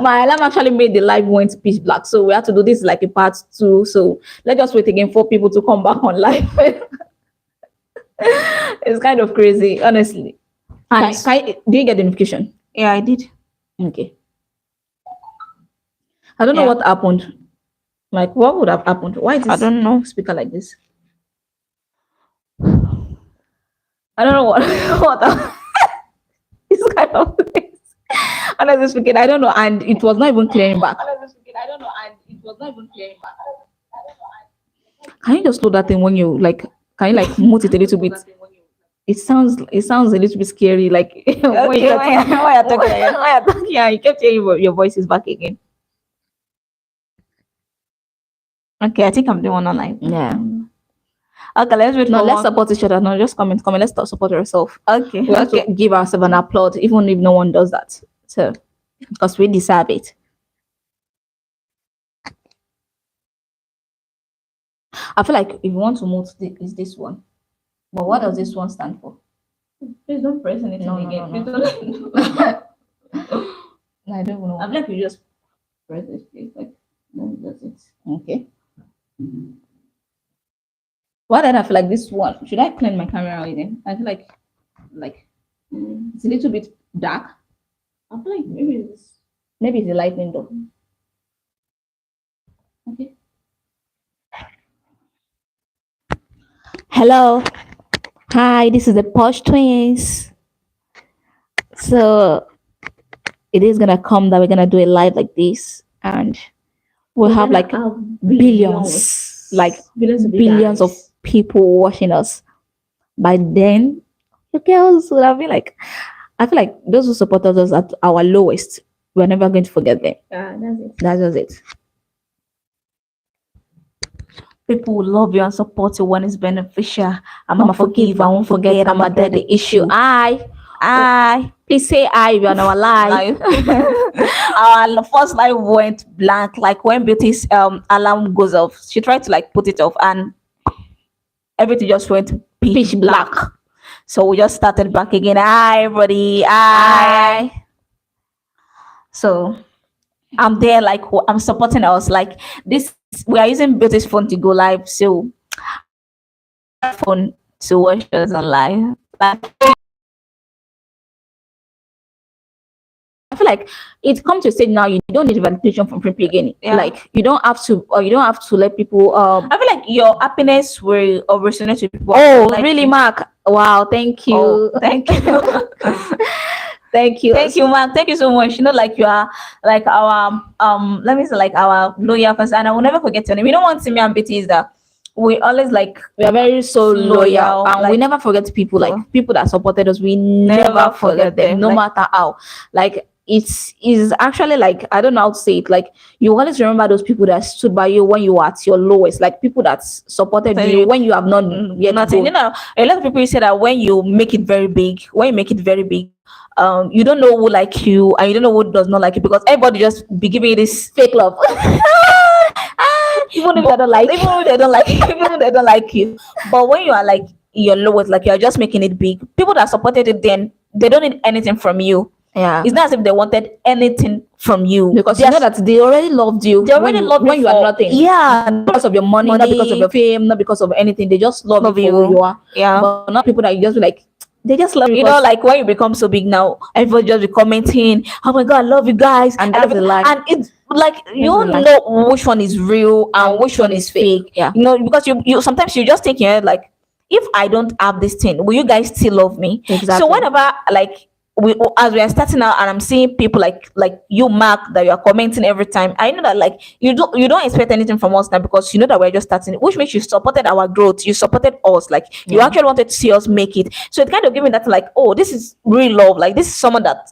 my alarm actually made the live went pitch black. So we have to do this like a part 2. So let's just wait again for people to come back on live. It's kind of crazy, honestly. And do you get the notification? Yeah, I did. Okay. I don't know what happened. Like, what would have happened? Why is I don't know. speaker like this? I don't know what it's kind of things. Honestly speaking, I don't know, and it was not even clearing back. Can you just slow that thing when you like? Can you like mute it a little bit? It sounds a little bit scary. Like when you're talking, yeah, you kept hearing your voice is back again. Okay, I think I'm doing one online. Yeah. Okay, let's wait. No, let's support each other. No, just comment. Let's support yourself. Okay. We have to give ourselves an applaud, even if no one does that. So, because we deserve it. I feel like if you want to move, is this one. But what does this one stand for? Please don't press anything again. No. I don't know. I feel like you just press this. Like, that's it. Okay. Why did I feel like this one? Should I clean my camera again? I feel like it's a little bit dark. I feel like maybe it's the lighting though. Okay. Hello. Hi, this is the Posh Twins. So it is gonna come that we're gonna do a live like this, and we'll have like billions, billions of people watching us. By then, the girls would have been like, I feel like those who supported us at our lowest, we're never going to forget them. That's it. That's just it. People will love you and support you when it's beneficial. I'm gonna forgive, I won't forget, I'm a daddy issue. I please say I on our live. Our first live went blank, like when Beauty's alarm goes off. She tried to like put it off and everything just went pitch black. So we just started back again. Hi everybody. Hi. So I'm there, like I'm supporting us. Like this, we are using Beauty's phone to go live. So phone to watch us on live. Like, I feel like it comes to a stage now you don't need validation from people again. Yeah. Like you don't have to let people I feel like your happiness will resonate with people. Oh like really, Mark? Wow, thank you. Oh, thank you. Thank you. Thank you, Mark. Thank you so much. You know, like you are like our let me say like our loyal person, and I will never forget your name. You know, one thing me and Betty is that we always like we are very so loyal and like, we never forget people. Like people that supported us, we never forget them, no matter how. Like it's actually like, I don't know how to say it, like you always remember those people that stood by you when you were at your lowest, like people that supported you when you have not yet nothing. You know, a lot of people say that when you make it very big, you don't know who like you and you don't know who does not like you, because everybody just be giving you this fake love. Even if they don't like you. But when you are like your lowest, like you're just making it big, people that supported it then, they don't need anything from you. Yeah, it's not as if they wanted anything from you, because you know that they already loved you. They already loved you when you are nothing. Yeah, not because of your money, not because of your fame, not because of anything. They just love you for who you are. Yeah, but not people that you just be like, they just love you. You know, like when you become so big now, everybody just be commenting, "Oh my God, I love you guys," and that's a lie. And it's like you don't know which one is real and which one is fake. Yeah, you know, because you sometimes you just think, like, if I don't have this thing, will you guys still love me? Exactly. So whenever like as we are starting out and I'm seeing people like you, Mark, that you are commenting every time, I know that like you don't expect anything from us now, because you know that we're just starting, which means you supported our growth, you supported us, like you actually wanted to see us make it. So it kind of gave me that like, oh, this is real love, like this is someone that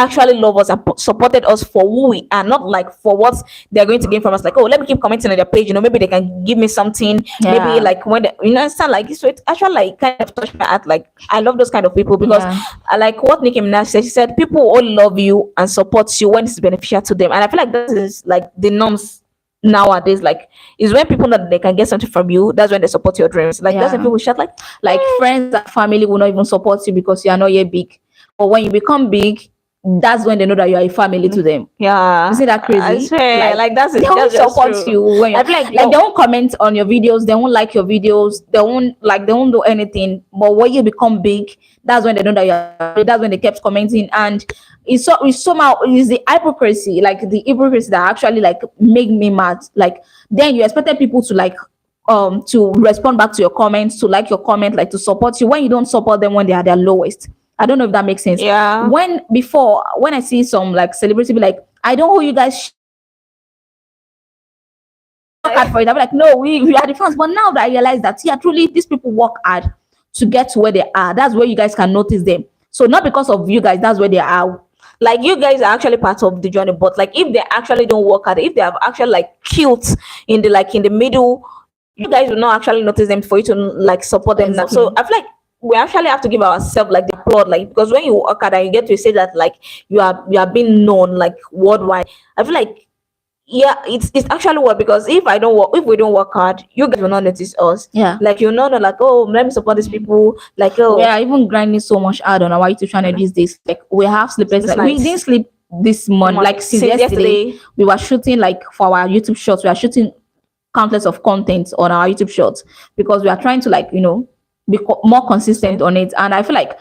actually love us and supported us for who we are, not like for what they're going to gain from us. Like, oh, let me keep commenting on their page, you know, maybe they can give me something. Maybe like when they, you understand, like so it actually like kind of touched my heart. Like I love those kind of people, because I like what Nicki Minaj said. She said people all love you and support you when it's beneficial to them, and I feel like that is like the norms nowadays. Like is when people know that they can get something from you, that's when they support your dreams. Like that's when people shout like friends and family will not even support you because you are not yet big, but when you become big, that's when they know that you are a family to them. Yeah, Isn't that crazy? I swear, like that's They it. won't That's just support true. you when I feel like like they won't comment on your videos, they won't like your videos, they won't do anything. But when you become big, that's when they know that you're, that's when they kept commenting. And it's somehow it's the hypocrisy, like the hypocrisy that actually like make me mad. Like then you expected people to like to respond back to your comments, to like your comment, like to support you when you don't support them when they are their lowest. I don't know if that makes sense. yeah. When before when I see some like celebrity be like, I don't owe you guys work hard for it. I'm like, no, we are the fans. But now that I realize that, yeah, truly, these people work hard to get to where they are. That's where you guys can notice them. So not because of you guys, that's where they are. Like you guys are actually part of the journey, but like if they actually don't work at it, if they have actually like killed in the like in the middle, you guys will not actually notice them for you to like support them. Exactly. So I feel like we actually have to give ourselves like the applaud, like because when you work at it, you get to say that like you are being known like worldwide. I feel like yeah, it's actually what, because if we don't work hard, you guys will not notice us. Yeah. Like you know, like oh, let me support these people. Like oh, We are even grinding so much hard on our YouTube channel these days. Like we have sleepless Sleepless nights. We nights. didn't sleep this month, like since yesterday. We were shooting like for our YouTube shorts. We are shooting countless of content on our YouTube shorts because we are trying to like be more consistent on it. And I feel like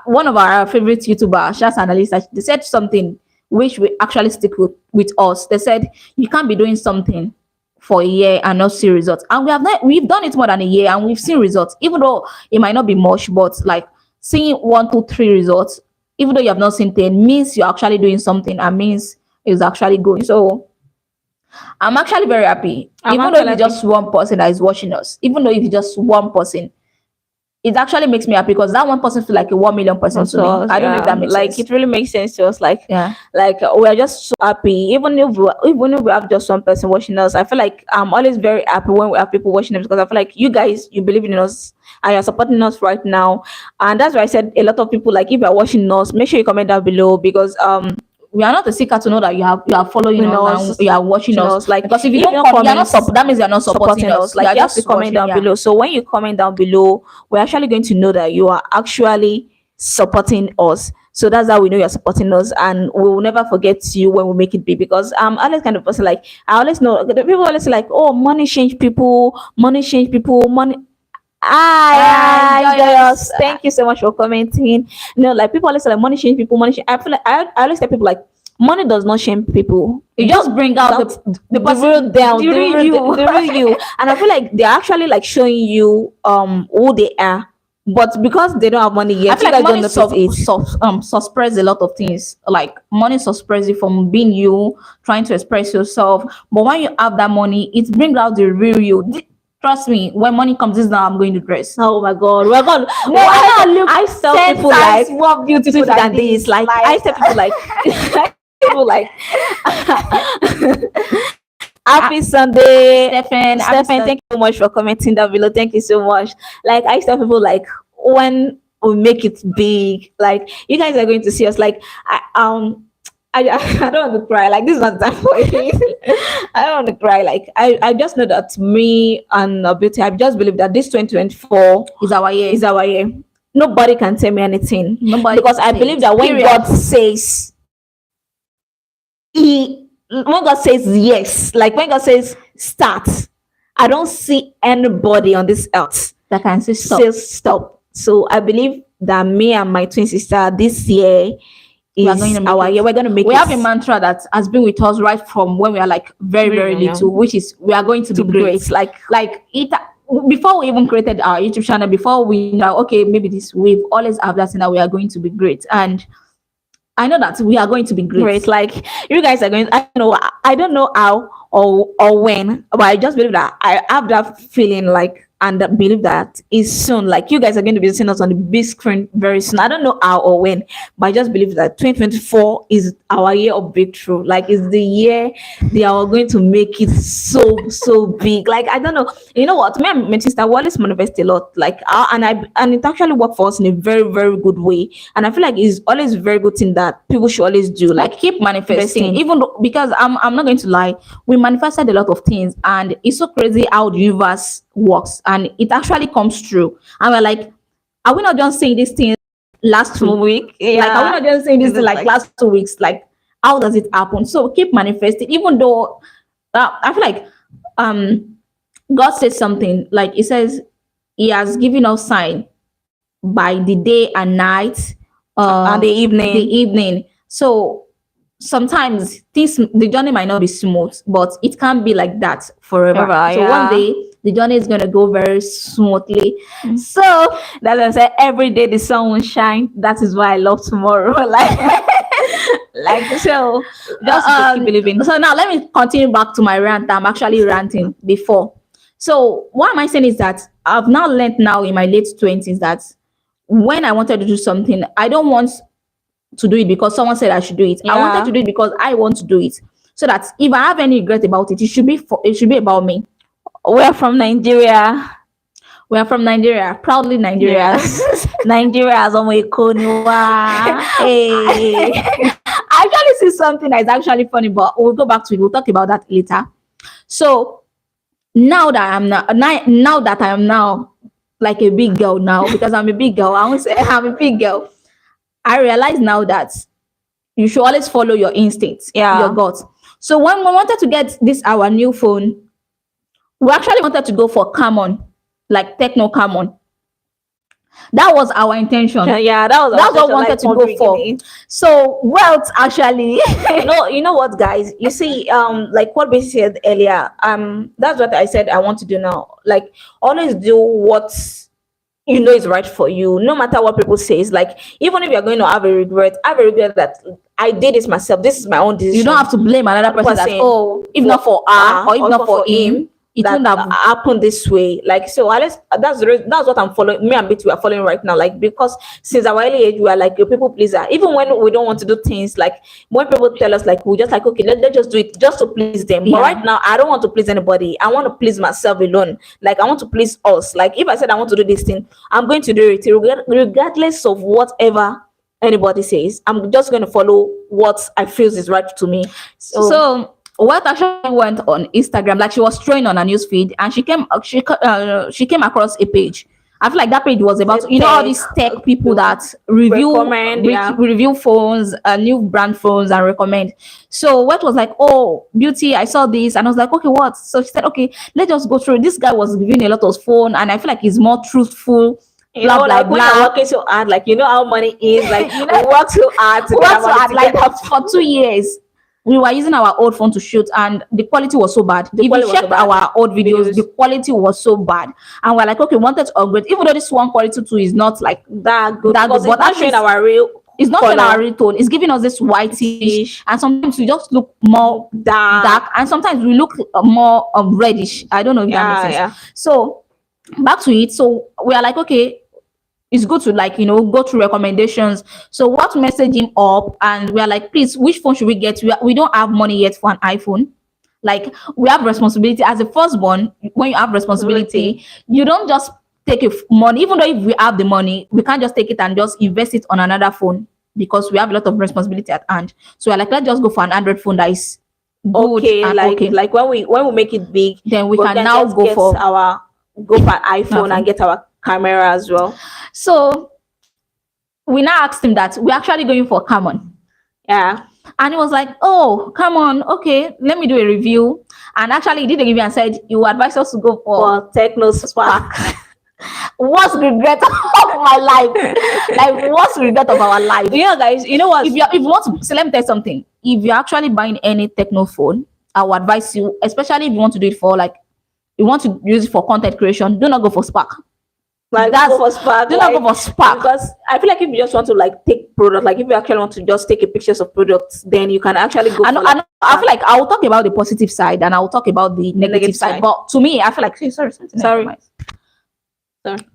one of our favorite YouTuber, Shas Analyst, they said something which we actually stick with us. They said you can't be doing something for a year and not see results. And we've done it more than a year and we've seen results, even though it might not be much, but like seeing 1, 2, 3 results, even though you have not seen 10, means you're actually doing something and means it's actually going. So I'm actually very happy. Even though if it's just one person that is watching us, even though if it's just one person, it actually makes me happy because that one person feels like a 1 million person to me. I don't know if that makes like sense. it really makes sense to us. Like Yeah. like we're just so happy. Even if we have just one person watching us, I feel like I'm always very happy when we have people watching us because I feel like you guys, you believe in us and you're supporting us right now. And that's why I said a lot of people, like if you're watching us, make sure you comment down below because we are not a secret to know that you are following us and you are watching us. Like because if you don't comment, that means you're not supporting us. Like you you have to comment down below. So when you comment down below, we're actually going to know that you are actually supporting us. So that's how we know you're supporting us, and we will never forget you when we make it big. Because I'm always kind of person like I always know the people always say like, oh, money change people, money. Joyous. Thank you so much for commenting. Like people always say like money change people, money change. I feel like I always tell people like money does not shame people. You just bring out the real down, the real you. And I feel like they're actually like showing you who they are. But because they don't have money yet, I feel like money suppress a lot of things. Like money suppress you from being you, trying to express yourself. But when you have that money, it brings out the real you. Trust me, when money comes, this is how I'm going to dress. Oh my god, we're going. No, I tell people like more beautiful than this. Like I tell people like, people like. Happy Sunday, Stephen. Thank you so much for commenting that below. Thank you so much. Like I tell people like when we make it big, like you guys are going to see us. Like I don't want to cry. Like this is not time for it. I don't want to cry. Like I just know that me and Beauty, I just believe that this 2024 is our year. Is our year. Nobody can tell me anything. Nobody, because I believe that when God says when God says yes, like when God says start, I don't see anybody on this earth that can say stop. So I believe that me and my twin sister this year is our year. We're going to make it. We have a mantra that has been with us right from when we are like very little, which is we are going to be great. Like it before we even created our YouTube channel, before we know okay, maybe this, we've always have that thing that we are going to be great. And I know that we are going to be great. Like you guys are going. I don't know how or when, but I just believe that I have that feeling like and believe that is soon. Like you guys are going to be seeing us on the big screen very soon. I don't know how or when, but I just believe that 2024 is our year of breakthrough. Like it's the year they are going to make it so big. Like I don't know. You know what? Me and my sister we always manifest a lot. Like and it actually worked for us in a very good way. And I feel like it's always a very good thing that people should always do. Like keep manifesting. Even though, because I'm not going to lie, we manifested a lot of things, and it's so crazy how the universe works, and it actually comes true. And we're like, are we not just saying these things last week. Yeah. Like, are we not just saying this Is it like last 2 weeks? Like, how does it happen? So keep manifesting, even though I feel like God says something like He says He has given us sign by the day and night, and the the evening. evening. So sometimes the journey might not be smooth, but it can't be like that forever. Forever, So yeah. one day the journey is gonna go very smoothly. So That's why I say every day the sun will shine. That is why I love tomorrow. like so just keep believing. so now let me continue back to my rant. I'm actually ranting before. So what am I saying is that I've now learned now in my late 20s that when I wanted to do something, I don't want to do it because someone said I should do it. I Yeah. wanted to do it because I want to do it. So that if I have any regret about it, it should be about me. We're from Nigeria. We are from Nigeria, proudly Nigeria. Yes. Nigeria is on my Hey. I actually see something that is actually funny, but we'll go back to it. We'll talk about that later. So now that I am now like a big girl now, because I'm a big girl. I won't say I'm a big girl. I realize now that you should always follow your instincts, Yeah. your gut. So when we wanted to get our new phone, we actually wanted to go for Camon, like Techno Camon. That was our intention. Yeah, that's what we wanted to go for. So wealth actually. You know what, guys? You see, like what Bessie said earlier, that's what I said I want to do now. Like, always do what you know is right for you, no matter what people say. It's like, even if you're going to have a regret that I did this myself. This is my own decision. You don't have to blame another person that, if not for her or if not for him, it wouldn't have happened this way. Like, so Alex, that's what I'm following. Me and Betty, we are following right now. Like, because since our early age, we are like a people pleaser. Even when we don't want to do things, like when people tell us, like, we just like, okay, let's just do it just to please them. But right now, I don't want to please anybody. I want to please myself alone. Like, I want to please us. Like, if I said I want to do this thing, I'm going to do it regardless of whatever anybody says. I'm just going to follow what I feel is right to me. So what actually went on Instagram, like she was throwing on a news feed and she came across a page. I feel like that page was about all these tech people that review phones, new brand phones, and recommend. So what was like, oh, Beauty, I saw this, and I was like, okay, what? So she said, okay, let's just go through. This guy was giving a lot of phone, and I feel like he's more truthful. When you're working so hard, like, you know how money is, like, you work so hard to like for 2 years. We were using our old phone to shoot, and the quality was so bad. If you check our old videos, the quality was so bad. And we're like, okay, we wanted to upgrade, even though this one quality too is not like that good. But that's showing our real. It's not showing our real tone. It's giving us this whitish, and sometimes we just look more dark, and sometimes we look more reddish. I don't know if that makes sense. So back to it. So we are like, okay, it's good to, like, go through recommendations. So what message him up, and we are like, please, which phone should we get? We don't have money yet for an iPhone. Like, we have responsibility as a firstborn. When you have responsibility, you don't just take money. Even though if we have the money, we can't just take it and just invest it on another phone, because we have a lot of responsibility at hand. So we're like, let's just go for an Android phone that is good. Like when we make it big, then we can now go for an iPhone and get our camera as well. So we now asked him that we're actually going for Camon. Yeah. And he was like, oh, come on, okay, let me do a review. And actually he did a review and said, you advise us to go for Techno Spark. What's regret of my life? Like, what's regret of our life? Yeah, guys, you know what? If you want to, so let me tell you something. If you're actually buying any techno phone, I would advise you, especially if you want to do it for, like, you want to use it for content creation, do not go for Spark. Like, that's go for Spark. Do not go for Spark, because I feel like if you just want to, like, take product, like if you actually want to just take a pictures of products, then you can actually go. I feel like I will talk about the positive side and I will talk about the negative side. But to me, I feel like sorry.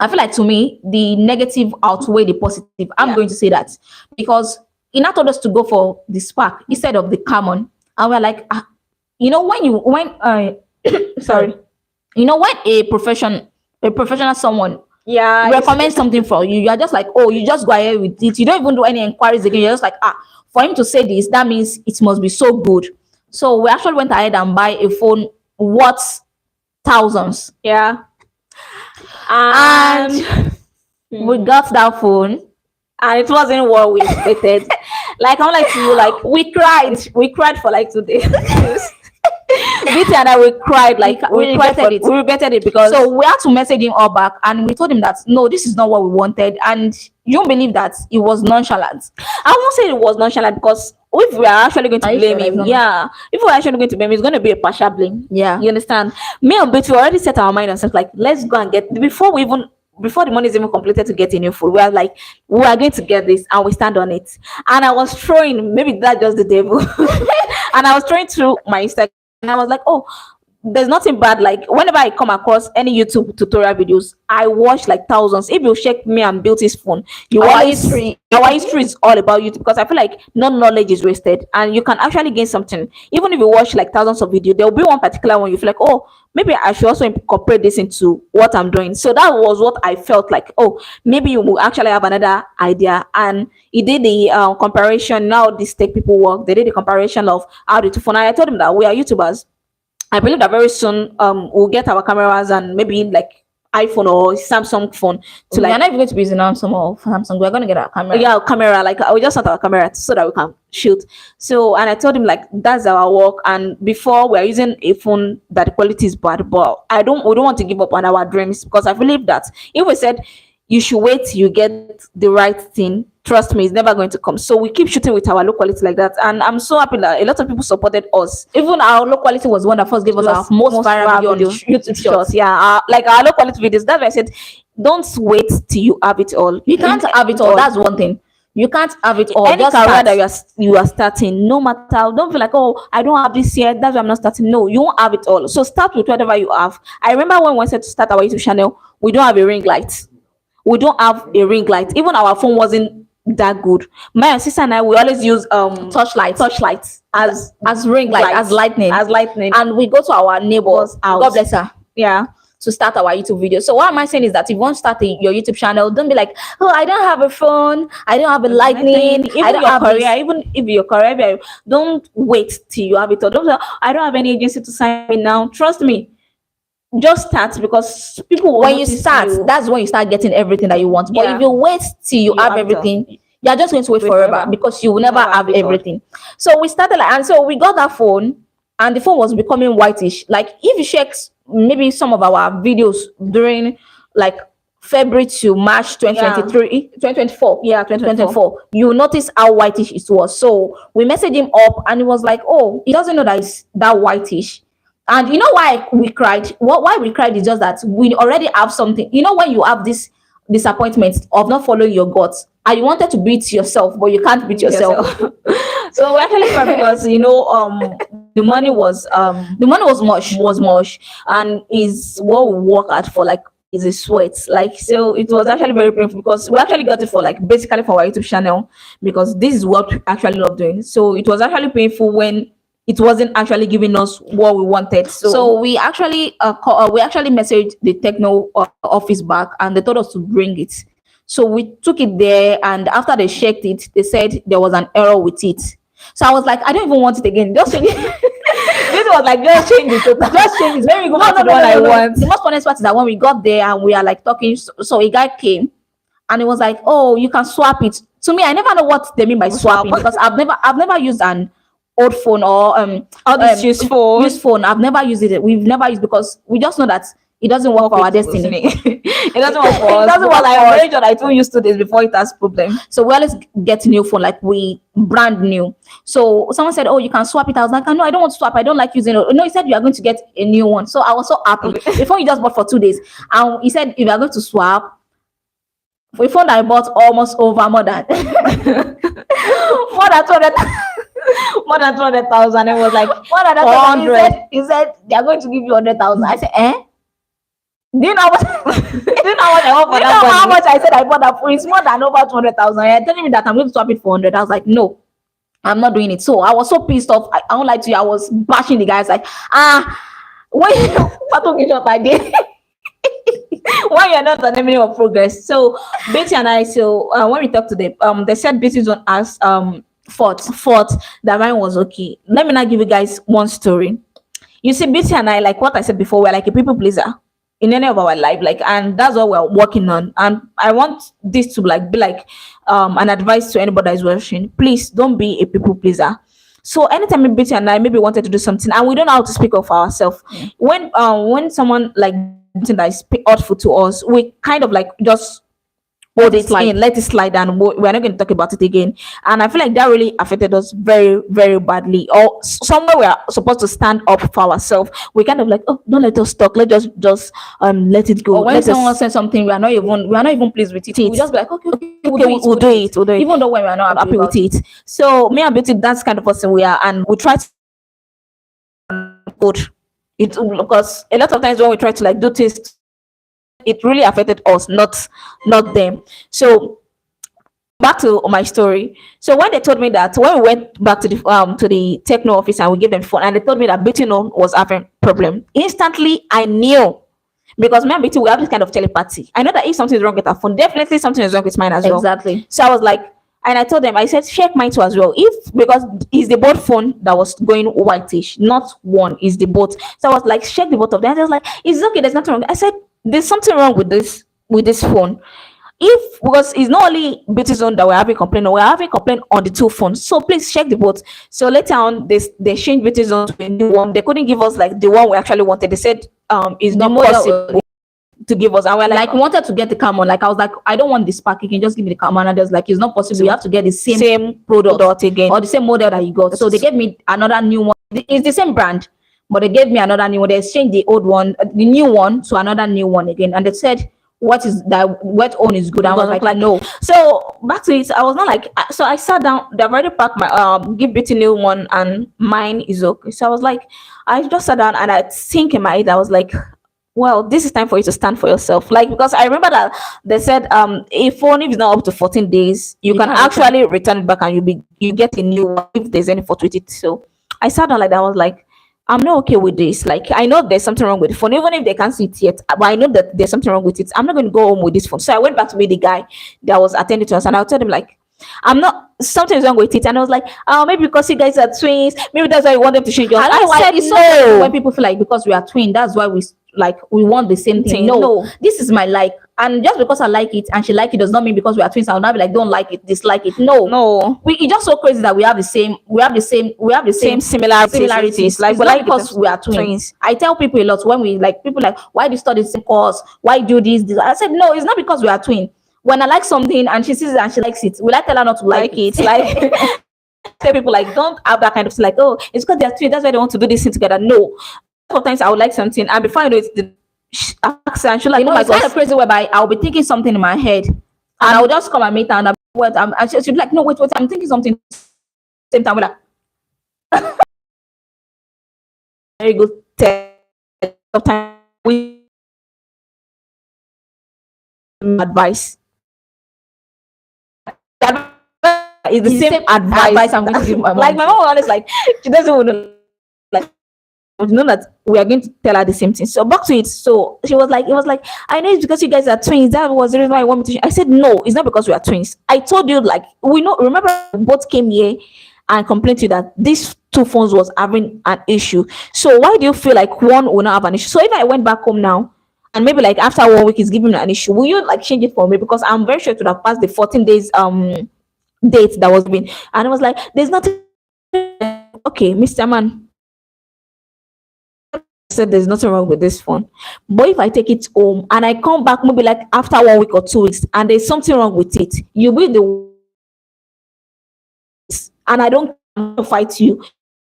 I feel like, to me, the negative outweigh the positive. I'm going to say that, because he not told us to go for the Spark instead of the Camon, and we're like, when a professional someone recommend something for you, you're just like, oh, you just go ahead with it. You don't even do any inquiries again. You're just like, for him to say this, that means it must be so good. So we actually went ahead and buy a phone worth thousands. Yeah. And we got that phone, and it wasn't what we expected. Like I'm like to you, like we cried for like 2 days. Beauty and I we cried, like We regretted it. we regretted it because So we had to message him all back, and we told him that no, this is not what we wanted. And you don't believe that it was nonchalant. I won't say it was nonchalant because if we are actually going to Are you blame sure him, that's not- yeah, if we're actually going to blame him, it's going to be a partial blame. Yeah. You understand? Me and Betty already set our mind on stuff like let's go and get before the money is even completed to get a new food. We are like, we are going to get this and we stand on it. And I was throwing, maybe that's just the devil. And I was throwing through my Instagram and I was like, oh, there's nothing bad. Like whenever I come across any YouTube tutorial videos, I watch like thousands. If you check me and Beauty's phone, you Our always history. our history is all about YouTube because I feel like no knowledge is wasted and you can actually gain something. Even if you watch like thousands of videos, there will be one particular one you feel like, oh, maybe I should also incorporate this into what I'm doing. So that was what I felt like, oh, maybe you will actually have another idea. And he did the comparison. Now these tech people work. They did the comparison of how the two phone. And I told him that we are YouTubers. I believe that very soon we'll get our cameras and maybe like iPhone or Samsung phone to We're like not even going to be using Samsung or Samsung. We're going to get our camera. yeah camera, like we just want our camera so that we can shoot. So and I told him like that's our work, and before we're using a phone that the quality is bad, but we don't want to give up on our dreams because I believe that if we said you should wait till you get the right thing, trust me, it's never going to come. So we keep shooting with our low quality like that, and I'm so happy that a lot of people supported us. Even our low quality was one that first gave us our most viral video on YouTube Shorts. Shorts. Yeah, like our low quality videos. That's why I said don't wait till you have it all. You can't have it all. That's one thing. You can't have it all. Any Just career start. that you are starting, no matter, don't feel like, oh, I don't have this yet, that's why I'm not starting. No, you won't have it all. So start with whatever you have. I remember when we wanted to start our YouTube channel, we don't have a ring light. We don't have a ring light. Even our phone wasn't that good. My sister and I, we always use Torchlight as ring light, as lightning. lightning. And we go to our neighbor's house. God bless her, Yeah. to start our YouTube video. So what am I saying is that if you want to start your YouTube channel, don't be like, oh, I don't have a phone, I don't have a lightning, Even I don't your have career, this. even if your career, don't wait till you have it all. Don't say, I don't have any agency to sign me now. Trust me, just start because people will When you notice start, you. that's when you start getting everything that you want. But Yeah. if you wait till you have have it all. everything, you're just going to wait Wait forever forever. because you will never Never have have it all. everything. So we started like, and so we got that phone, and the phone was becoming whitish. Like if you check maybe some of our videos during like February to March 2023, 2024. Yeah, 2024. 2024, you notice how whitish it was. So we messaged him up and he was like, oh, he doesn't know that it's that whitish. And you know why we cried? Why we cried is just that we already have something. You know, when you have this disappointment of not following your guts and you wanted to beat yourself, but you can't beat yourself. So we actually cried because the money was much. and is what we work at for, like is a sweat. Like so it was actually very painful because we actually got it for like basically for our YouTube channel because this is what we actually love doing. So it was actually painful when it wasn't actually giving us what we wanted. So we actually messaged the techno office back and they told us to bring it. So we took it there, and after they checked it, they said there was an error with it. So I was like, I don't even want it again. Just change it. this was like just change it. Just change it. Let me go back to the one I want. The most funniest part is that when we got there and we are like talking, so a guy came and he was like, "Oh, you can swap it." To me, I never know what they mean by swapping because I've never used an old phone or all this used phone. I've never used it. We've never used because we just know that it doesn't work for our destiny. It doesn't work for us. It doesn't work I'm for us. very sure I told you to this before it has problem. So we always get new phone, like we brand new. So someone said, "Oh, you can swap it." I was like, "No, I don't want to swap. I don't like using it." No, he said you are going to get a new one. So I was so happy. The phone you just bought for 2 days, and he said if you are going to swap, for a phone that I bought almost over more than 200. More than 200,000. It was like More than 400. He said they are going to give you 100,000. I said, eh? Do you know how much? Do you know what I want Do for you know that how money? much I said I bought that phone? It's more than over 200,000. You're telling me that I'm going to swap it for 100. I was like, no, I'm not doing it. So I was so pissed off. I won't lie to you. I was bashing the guys like, why what talking short I did? Why you're not on the meaning of progress? So Betty and I, when we talked to them, they said Betty's on us thought that mine was okay. Let me now give you guys one story. You see, Betty and I, like what I said before, we're like a people pleaser. in any of our life, like, and that's what we're working on. And I want this to like be like an advice to anybody that is watching. Please don't be a people pleaser. So anytime maybe Betty and I maybe wanted to do something and we don't know how to speak up for ourselves, when someone like something that is hurtful to us, we kind of like just hold it in, let it slide, and we're not going to talk about it again. And I feel like that really affected us very, very badly. Or somewhere we are supposed to stand up for ourselves, we kind of like, oh, don't let us talk. Let's just let it go. Or when Let someone us, says something, we are not even pleased with it. We just be like, okay, we'll do it. We'll do it. Even though when we are not Happy with it. So me and Beauty, that's kind of person we are, and we try to good. It because a lot of times when we try to like do things, it really affected us, not them. So back to my story. So when they told me that, when we went back to the techno office and we gave them phone and they told me that Betty no was having problem, instantly I knew, because me and Betty, we have this kind of telepathy. I know that if something is wrong with our phone, definitely something is wrong with mine as well. Exactly. So I was like, and I told them, I said, check mine too as well. If, because it's the both phone that was going whitish, not one, is the both. So I was like, check the both of them. I was like, it's okay, there's nothing wrong. I said, there's something wrong with this phone. If, because it's not only Beauty's own that we're having complaint, we're having complaint on the two phones. So please check the both. So later on, they changed Beauty's own to a new one. They couldn't give us like the one we actually wanted. They said it's not possible to give us. And we're like, we wanted to get the camera. Like, I was like, I don't want the spark. You can just give me the camera. And there's like, it's not possible. You have to get the same product again, or the same model that you got. So they gave me another new one. It's the same brand, but they gave me another new one. They exchanged the old one, the new one, to another new one again. And they said, what own is good. I was like, no. So back to it, I was not like, so I sat down. They've already packed my give Beauty new one and mine is okay. So I was like, I just sat down and I think in my head, I was like, well, this is time for you to stand for yourself. Like, because I remember that they said if phone is not up to 14 days, you can actually return it back and you get a new one if there's any fault with it. So I sat down like that. I was like, I'm not okay with this. Like, I know there's something wrong with the phone, even if they can't see it yet, but I know that there's something wrong with it. I'm not going to go home with this phone. So I went back to meet the guy that was attending to us, and I'll tell him like, I'm not, something's wrong with it. And I was like, oh, maybe because you guys are twins, maybe that's why you want them to change yours. I said, no. When people feel like because we are twins, that's why we want the same thing. No, this is my like, and just because I like it and she like it does not mean because we are twins I'll not be like, don't like it, dislike it. No, it's just so crazy that we have the same similarities. Like, but like, because we are twins. I tell people a lot when we like, people like, why do you study the same course, why do this? I said, no, it's not because we are twins. When I like something and she sees it and she likes it, will I tell her not to like it? Like, tell people like, don't have that kind of like, oh, it's because they're twins, that's why they want to do this thing together. No, sometimes I would like something and before I know it's the accent, she'll like, oh my God, it's kind of crazy whereby I'll be thinking something in my head and I'll just come and meet her and she'll be like, no, wait, I'm thinking something. Same time, we're like, very good time we advice. It's the same advice I'm going to give my mom. Like, my mom was always like, she doesn't want to like, you know that we are going to tell her the same thing. So back to it. So she was like, it was like, I know it's because you guys are twins. That was the reason why I want me to. I said, no, it's not because we are twins. I told you, like, we know. Remember, both came here and complained to you that these two phones was having an issue. So why do you feel like one will not have an issue? So if I went back home now and maybe like after 1 week is giving me an issue, will you like change it for me? Because I'm very sure it would have passed the 14 days date that was given. And I was like, there's nothing. Okay, Mr. Man said there's nothing wrong with this phone, but if I take it home and I come back maybe like after 1 week or 2 weeks and there's something wrong with it, you'll be the and I don't fight you.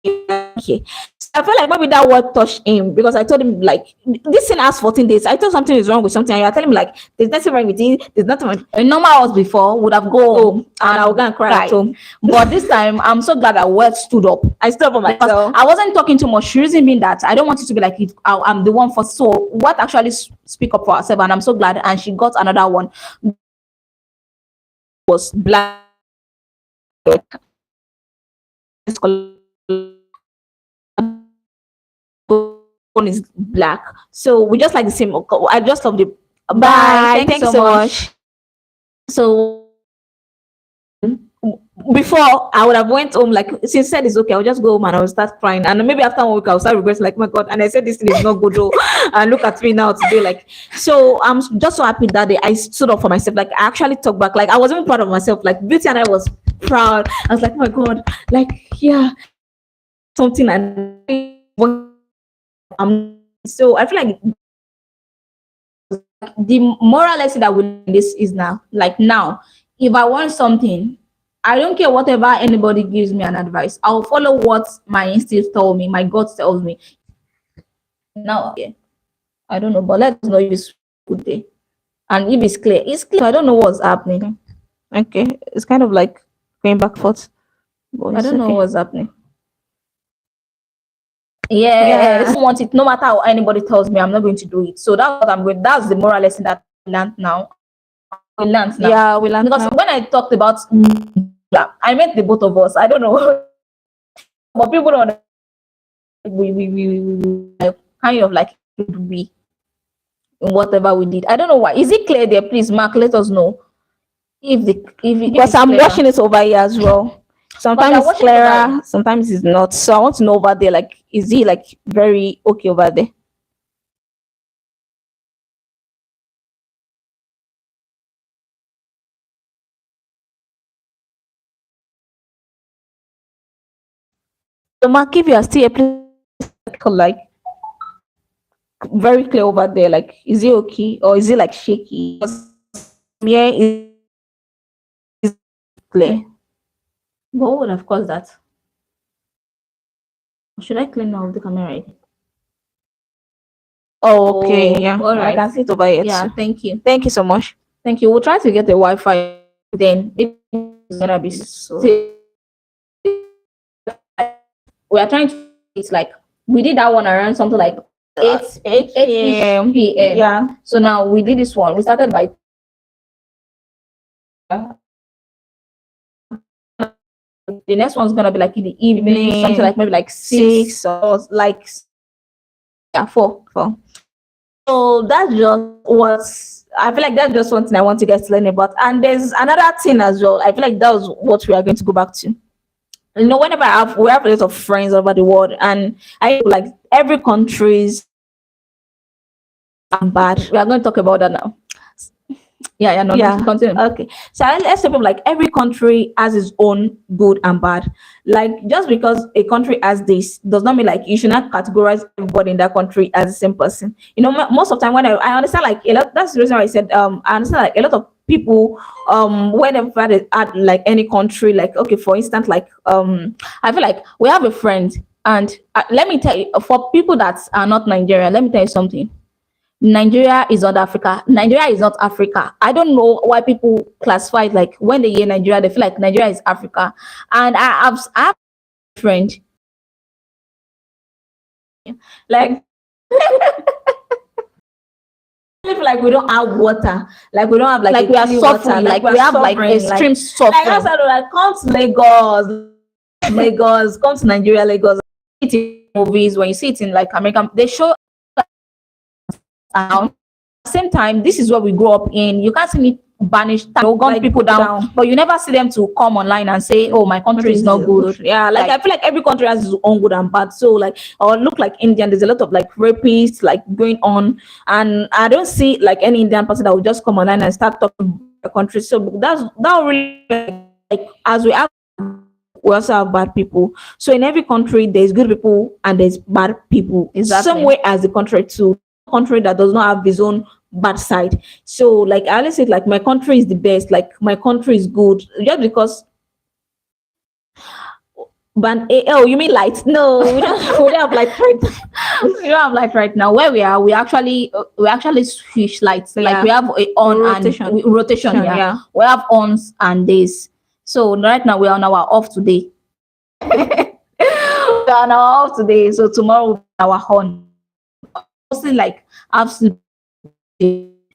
Okay, so I feel like maybe that word touched him because I told him like, this thing has 14 days. I thought something is wrong with something and you're telling me like there's nothing wrong with it, there's nothing wrong. A normal house before would have go home and I would go and cry at home, but this time I'm so glad that word stood up. I stood up for myself. I wasn't talking too much. The reason being that I don't want it to be like I'm the one for. So what actually speak up for herself, and I'm so glad. And she got another one, was black. One is black, so we just like the same. I just love the. Bye. Thanks so much. So before I would have went home, like since said it's okay, I'll just go home and I'll start crying. And maybe after 1 week I'll start regretting, like, my God, and I said this thing is not good though. And look at me now today. Like, so I'm just so happy that day I stood up for myself. Like, I actually talked back. Like, I was even proud of myself. Like, Beauty and I was proud. I was like, oh my God, like, yeah, something. And so I feel like the moral lesson that we learn this is now, like, now, if I want something, I don't care whatever anybody gives me an advice. I'll follow what my instinct told me, my gut tells me. Now, yeah, I don't know, but let us know if it's good day. And if it's clear, it's clear. I don't know what's happening. Okay, it's kind of like going back forth. I don't know what's happening. Yeah. Yes, I don't want it. No matter how anybody tells me, I'm not going to do it. So that's what I'm going. That's the moral lesson that I learned now. We learned now. Yeah, we learned Because now. when I talked about, I met the both of us. I don't know, but people don't. We like, kind of like we in whatever we did. I don't know why. Is it clear there? Please, Mark, let us know if Because it's I'm clear. watching it over here as well. Sometimes you're it's watching it over clearer, here. sometimes it's not. So I want to know over there, like, is he like very okay over there? So Mark, if you are still a like very clear over there, like, is he okay or is he like shaky? Yeah, is clear. But what would have caused that? Should I clean now the camera? Oh, okay, yeah. all I right. can see it over here Yeah, too. thank you. Thank you so much. Thank you. We'll try to get the Wi-Fi. Then it's gonna be so. We are trying to. It's like we did that one around something like 8 p.m. p.m. Yeah. So now we did this one. We started by. The next one's gonna be like in the evening, something like maybe like 6 or like, yeah, 4. so that's just what I feel like. That's just one thing I want to get to learn about. And there's another thing as well. I feel like that was what we are going to go back to. You know, whenever we have a lot of friends over the world, and I like every country's bad. We are going to talk about that now. Yeah, no, Yeah. continue. Okay. So let's say like every country has its own good and bad. Like, just because a country has this does not mean like you should not categorize everybody in that country as the same person. You know, most of the time when I understand like a lot. That's the reason why I said I understand like a lot of people whenever they add like any country, like, okay, for instance, like I feel like we have a friend, and let me tell you, for people that are not Nigerian, let me tell you something. Nigeria is not Africa. Nigeria is not Africa. I don't know why people classify it like when they hear Nigeria, they feel like Nigeria is Africa. And I have a friend like I feel like we don't have water, like we don't have like we are clean suffering, water, like we we are have like suffering, extreme like suffering. outside of like, come to Lagos, Lagos, come to Nigeria, Lagos. It in movies, when you see it in like American, they show at the same time, this is what we grew up in. You can't see me banish, gun like, people down, but you never see them to come online and say, "Oh, my country is not good." Yeah, like I feel like every country has its own good and bad. So like, or look like Indian, there's a lot of like rapists like going on, and I don't see like any Indian person that will just come online and start talking about the country. So that really, like, as we also have bad people. So in every country, there's good people and there's bad people. Exactly. Same way as the country too. Country that does not have his own bad side. So like I always say, like, my country is the best. Like, my country is good just because. But oh, you mean light? No, we don't have light right now. We don't have light right now. Where we are, we actually switch lights. Like Yeah. we have a on Rotation. and rotation. Yeah. Yeah. We have ons and days. So right now we are on our off today. We are on our off today. So tomorrow will be our on. Mostly like absolutely,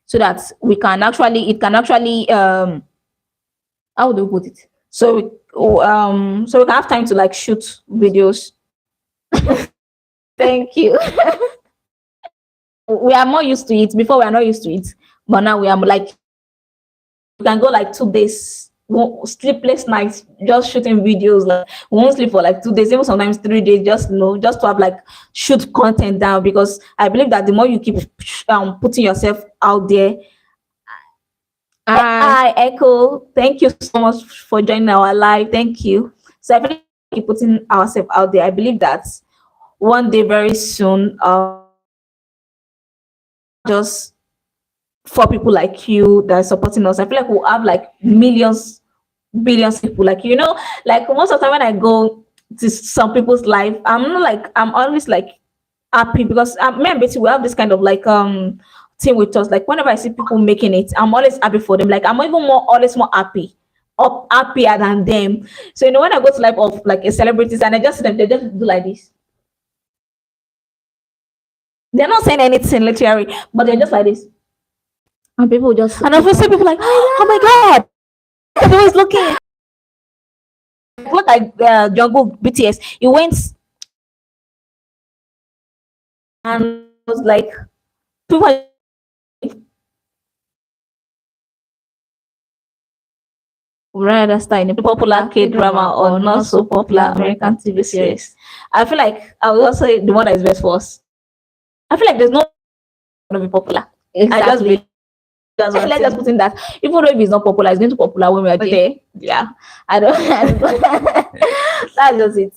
so that we can actually, it can actually how do we put it? So so we can have time to like shoot videos. Thank you. We are more used to it. Before we are not used to it, but now we are like, We can go like 2 days sleepless nights just shooting videos. Like we won't sleep for like 2 days, even sometimes 3 days, just just to have like shoot content down, because I believe that the more you keep putting yourself out there. Hi, Echo. Thank you so much for joining our live. Thank you. So I feel like keep putting ourselves out there. I believe that one day very soon, just for people like you that are supporting us, I feel like we'll have like millions, billions of people. Like, like most of the time when I go to some people's life, I'm not like, I'm always like happy, because me and Betty, we have this kind of like thing with us. Like whenever I see people making it, I'm always happy for them. Like I'm even always more happy, happier than them. So when I go to life of like a celebrities and I just see them, they just do like this. They're not saying anything literally, but they're just like this. And people just, And I've see people like, oh my god, they're always looking. Look like Jungle BTS. He went and was like, people. rather start in a Popular K-drama or not so popular American TV series. I feel like I will also say the one that is best for us. I feel like there's no going to be popular. Exactly. I just believe that's what let's just put in that. Even though if it's not popular, it's going to be popular when we are there. Yeah. I don't that's just it.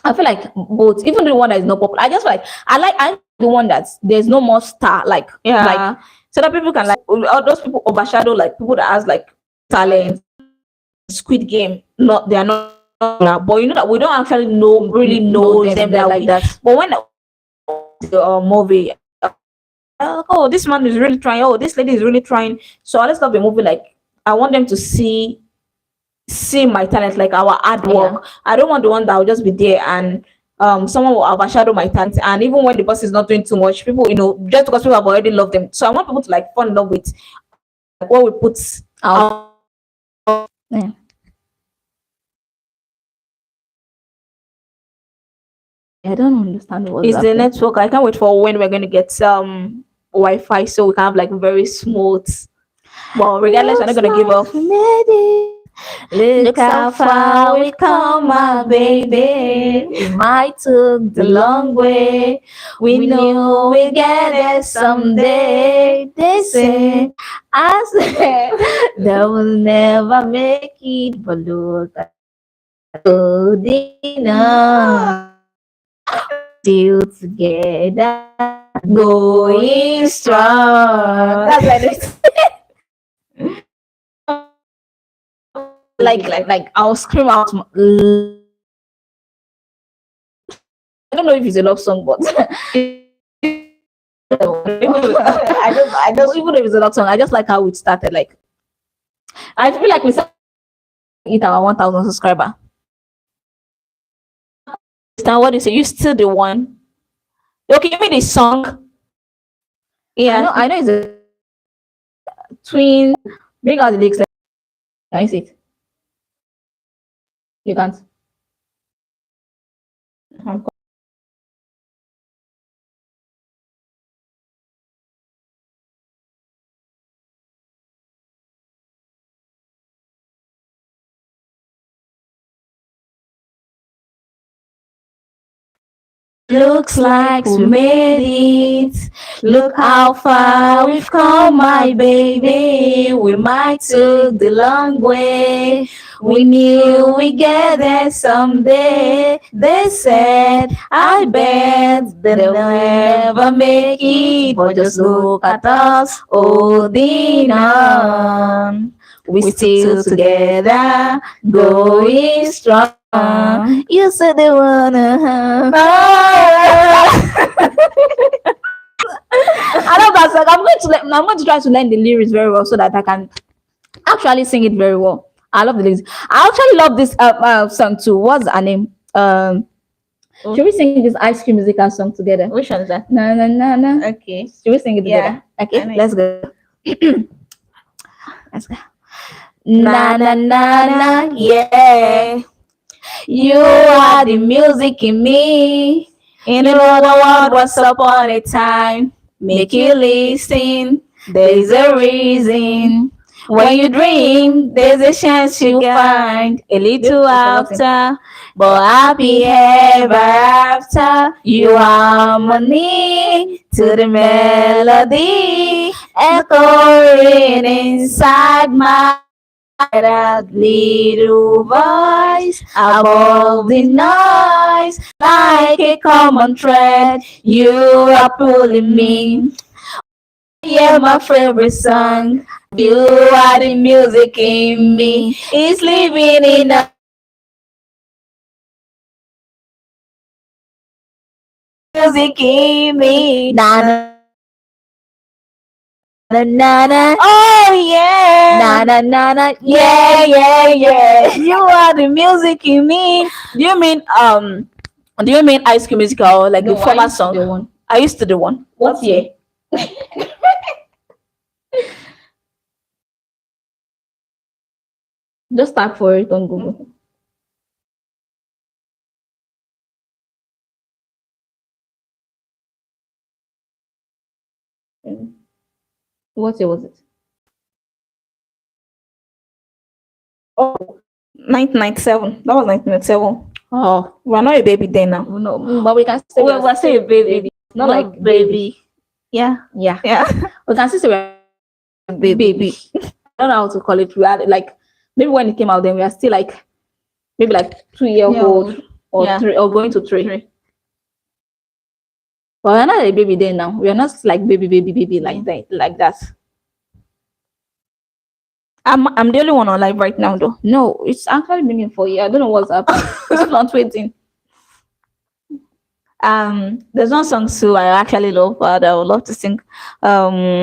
I feel like both, even the one that is not popular. I just feel like I like the one that there's no more star, like so that people can like all those people overshadow like people that has like talent. Squid Game, not they are not, but you know that we don't actually really know them that like that. But when the movie, oh, this man is really trying, oh, this lady is really trying, so I just love the movie. Like I want them to see my talent, like our hard work. I don't want the one that will just be there and someone will overshadow my talent, and even when the person is not doing too much, people, just because people have already loved them. So I want people to like fall in love with what we put out. Yeah. I don't understand what It's the network. I can't wait for when we're going to get some Wi-Fi so we can have like very smooth. Well, regardless, we're not going to give up. Look how far we come, my baby. We might took the long way. We knew we'd get there someday. They said, I said, they will never make it, but look at good enough. Still together, going strong. That's like this. like I'll scream out. I don't know if it's a love song, but I don't even if it's a love song. I just like how it started. Like I feel like we hit our 1,000 subscriber. Now what do you say? You still the one? Okay, give me the song. Yeah, I know it's a twin. Bring out the lyrics. Can you see it? You can't. Looks like we made it. Look how far we've come, my baby. We might took the long way. We knew we'd get there someday. They said, I bet they'll never make it. But just look at us holding on. We still together, going strong. You said they wanna. I love that song. I'm going to try to learn the lyrics very well so that I can actually sing it very well. I love the lyrics. I actually love this song too. What's her name? Should we sing this Ice Cream Musical song together? Which one is that? Na na na na. Okay. Should we sing it together? Yeah. Okay. Let's go. Let's go. Na na na na. Yeah. You are the music in me. In another world, once upon a time. Make you listen. There's a reason When you dream, there's a chance you find a little after, but happy ever after. You harmony to the melody, echoing inside my that little voice above the noise, like a common thread. You are pulling me. Yeah, my favorite song. You are the music in me. It's living in a music in me. Na na na na na. Oh yeah. Na na na na. Yeah yeah yeah. You are the music in me. Do you mean Do you mean Ice Cream Musical, like No, the I former used to song? the one. I used to the one. What year? Just type for it on Google. What year was it? Oh, 1997. That was 1997. Oh, We're not a baby then now. no, but we can say We're still a baby. not like baby. Yeah. Yeah, Yeah. we can still say we're baby. I don't know how to call it. We are like maybe when it came out, then we are still like maybe like 2 year old or Yeah. three or going to three. But we're not a baby then now. We are not like baby like that. I'm the only one alive right now though. No, it's actually been 4 years. I don't know what's up. It's fluctuating. There's one song too I actually love, but I would love to sing. What's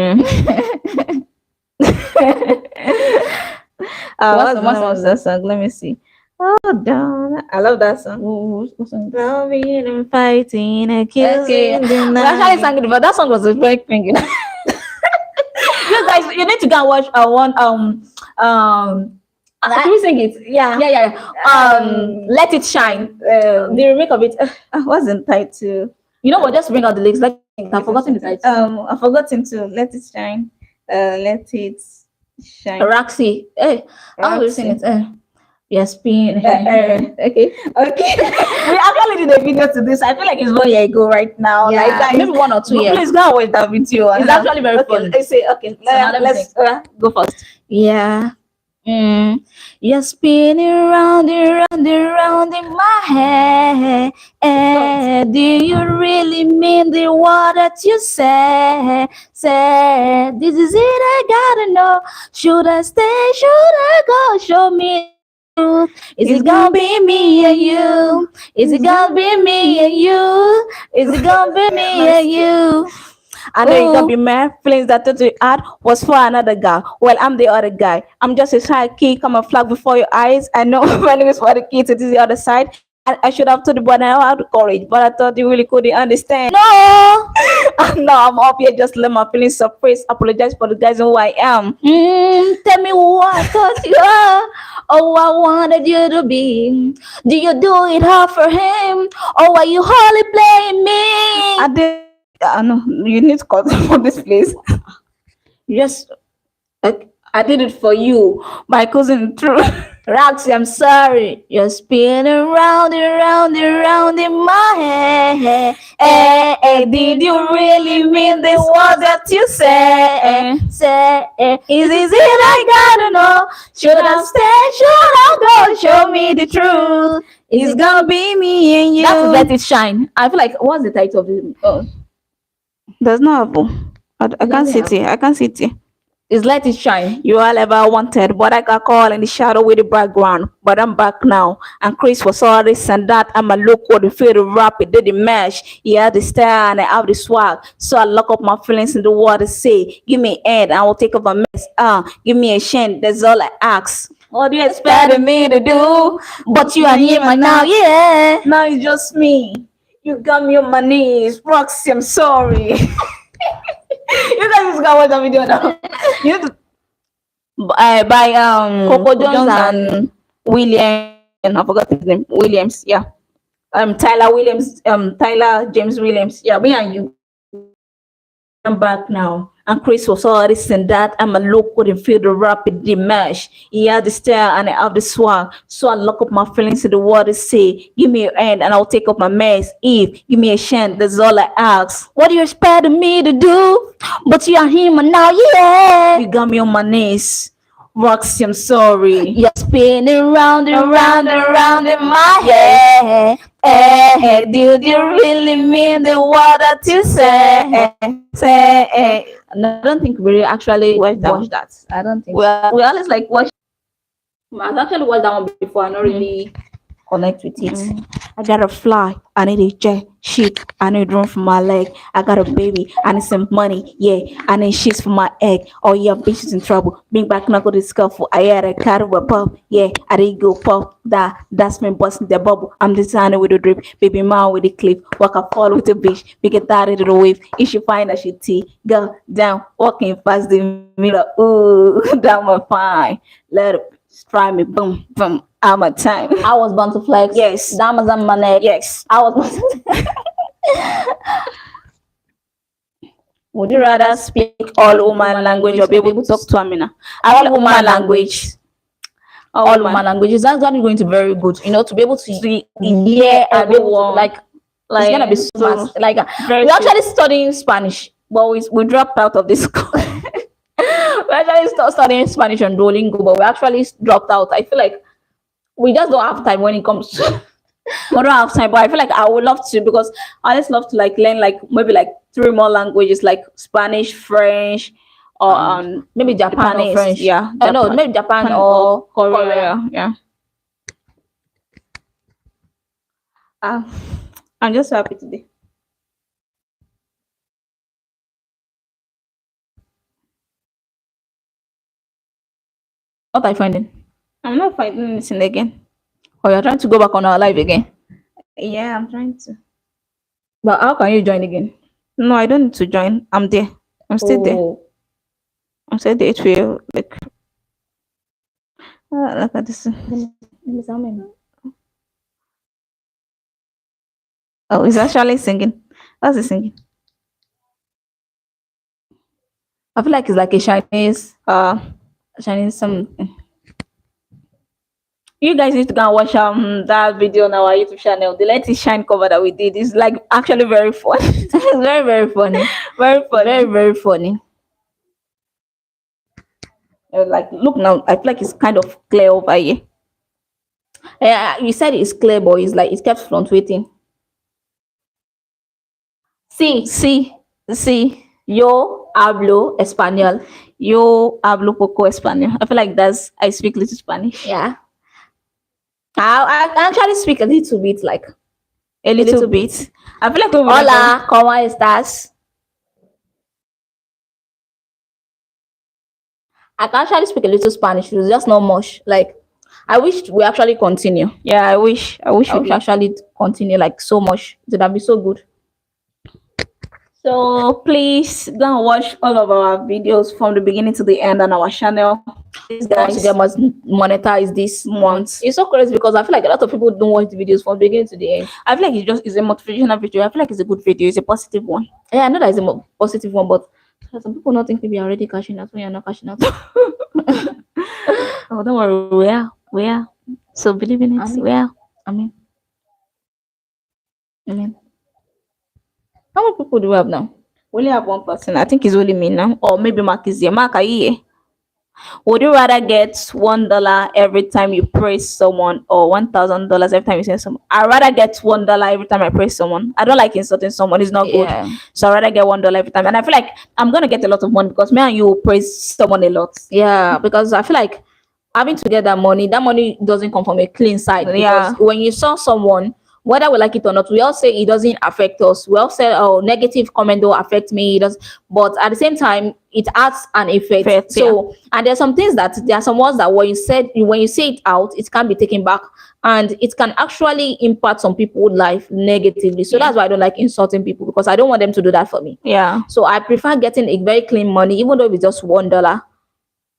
the name of that song? Let me see. Oh, darn. I love that song. What song? Loving and fighting and Okay. killing the We actually night. sang it, but that song was a very thing. You guys, you need to go and watch one Can we sing it? yeah. Let It Shine. The remake of it. What's the title? You know what? Just bring out the lyrics. Like I've forgotten the title. I've forgotten to let it shine. Let it shine. Roxy. Hey, how do you sing it? Yes, pin. Okay. Okay. We actually did a video to this. I feel like it's 1 year ago right now. Yeah, Like guys, maybe 1 or 2 years. please go and watch that video. It's actually very fun. I say okay. now let me Let's go first. Yeah. You're spinning round and round and round in my head. Do you really mean the word that you say? Say, this is it, I gotta know. Should I stay? Should I go? Show me the truth. Is it gonna be me and you? Is it gonna be me and you? Is it gonna be me and you? I know you Ooh. gonna be mad. Feelings that thought you had was for another guy. Well, I'm the other guy. I'm just a side key. Come and flag before your eyes. I know my name is for the kids. It is the other side. I should have told the boy I don't have the courage, but I thought you really couldn't understand. No. No, I'm up here just let my feelings surface. Apologize for the guys and who I am. Tell me who I thought you are. Oh, I wanted you to be. Do you do it all for him? Or are you wholly playing me? I did. No, you need to cut for this place. Yes, I did it for you. My cousin, true. Roxy, I'm sorry. You're spinning round and round and round in my head. Did you really mean this words that you say? Say, Is it I gotta know? Should I stay? Should I go? Show me the truth. It's gonna be me and you. That's Let It Shine. I feel like, what's the title of it? There's no apple. I can't sit here. I can't sit here. It's Let It Shine. You all ever wanted, but I got caught in the shadow with the background. But I'm back now. And Chris was all this and that. I'm a look what the feel to rap, it didn't match. He had the style and I have the swag. So I lock up my feelings in the water, say, give me a hand, I will take up a mess. Give me a shame, that's all I ask. What do you expect me to do? But you are near my now, yeah. Now it's just me. You got me on my knees. Roxy, I'm sorry. You guys just gotta watch the video now. You need to by Coco Jones and William. I forgot his name. Williams. Yeah. Tyler Williams. Tyler James Williams. Yeah. Me and you. I'm back now. And Chris was all this and that. I'm a look couldn't feel the rapid demesh. He had the style and I have the swag. So I lock up my feelings to the world to say, give me your hand and I'll take up my mess. Eve, give me a chance, that's all I ask. What do you expect me to do? But you are him and now, yeah. You got me on my knees. Roxy, I'm sorry. You're spinning round and round and round in my head. Hey, do you really mean the word that you say? No, I don't think we actually Watch watched that. I don't think We always like watch. I've actually watched that one before. I don't really connect with it. I gotta fly. I need a jet. Shit. I need room for my leg. I got a baby. I need some money. Yeah. I need shits for my egg. Oh yeah, bitches in trouble. Bring back knuckle the scuffle. I had a cat of a pop. Yeah. I did go pop. That's me busting the bubble. I'm designing with a drip. Baby man with the clip. Walk a fall with the bitch. We get tired of the wave. If she find that she tea. Go down. Walking past the mirror. Ooh. Down my fine. Let it try me. Boom. Boom. I'm a time. I was born to flex. Yes. Diamonds on my neck. Yes. I was born to Would you rather speak all woman language or be able to talk to Amina? All woman language. all woman languages. That's actually going to be very good. You know, to be able to hear everyone. Like it's gonna be so much. Like we're actually studying Spanish, but we dropped out of this school. We're actually studying Spanish on Duolingo, but we actually dropped out. I feel like we just don't have time when it comes to we don't have time, but I feel like I would love to, because I just love to like learn like maybe like 3 more languages, like Spanish, French, or maybe Japan or French. Yeah. No, maybe Japan or Korea. Yeah. I'm just so happy today. What are you finding? I'm not finding anything again. Or you're trying to go back on our live again? Yeah, I'm trying to. But how can you join again? No, I don't need to join. I'm there. I'm still there. I'm still there. It will like. Look at this. Oh, it's actually singing. What's it singing? I feel like it's like a Chinese something. You guys need to go and watch that video on our YouTube channel. The Let It Shine cover that we did is like actually very fun. It's very, very funny. Very fun. Very, very funny. Like look now, I feel like it's kind of clear over here. Yeah, you said it's clear, but it's like it kept fluctuating. Sí. Yo hablo español. Yo hablo poco español. I feel like I speak little Spanish. Yeah. I actually speak a little bit, like a little bit. I feel like hola, ¿cómo estás? I can actually speak a little Spanish. It's just not much. Like I wish we actually continue. Yeah, I wish we actually continue like so much. It would be so good. So please go and watch all of our videos from the beginning to the end on our channel. These guys must monetize this month. It's so crazy because I feel like a lot of people don't watch the videos from the beginning to the end. I feel like it's a motivational video. I feel like it's a good video. It's a positive one. Yeah, I know that it's a positive one, but some people not think maybe you're already cashing out when you're not cashing out. Oh, don't worry. We are. So believe in it. We are. I mean. How many people do we have now? We only have one person. I think it's only me now. Or maybe Mark is here. Mark, are you here? Would you rather get $1 every time you praise someone or $1,000 every time you say someone? I'd rather get $1 every time I praise someone. I don't like insulting someone. It's not good. So I'd rather get $1 every time. And I feel like I'm going to get a lot of money because me and you praise someone a lot. Yeah, because I feel like having to get that money doesn't come from a clean side. Yeah. Because when you saw someone, whether we like it or not, we all say it doesn't affect us. We all say, oh, negative comment don't affect me. It does, but at the same time, it has an effect. So, and there's some things there are some words that when you say it out, it can be taken back, and it can actually impact some people's life negatively. So that's why I don't like insulting people, because I don't want them to do that for me. Yeah. So I prefer getting a very clean money, even though it's just $1.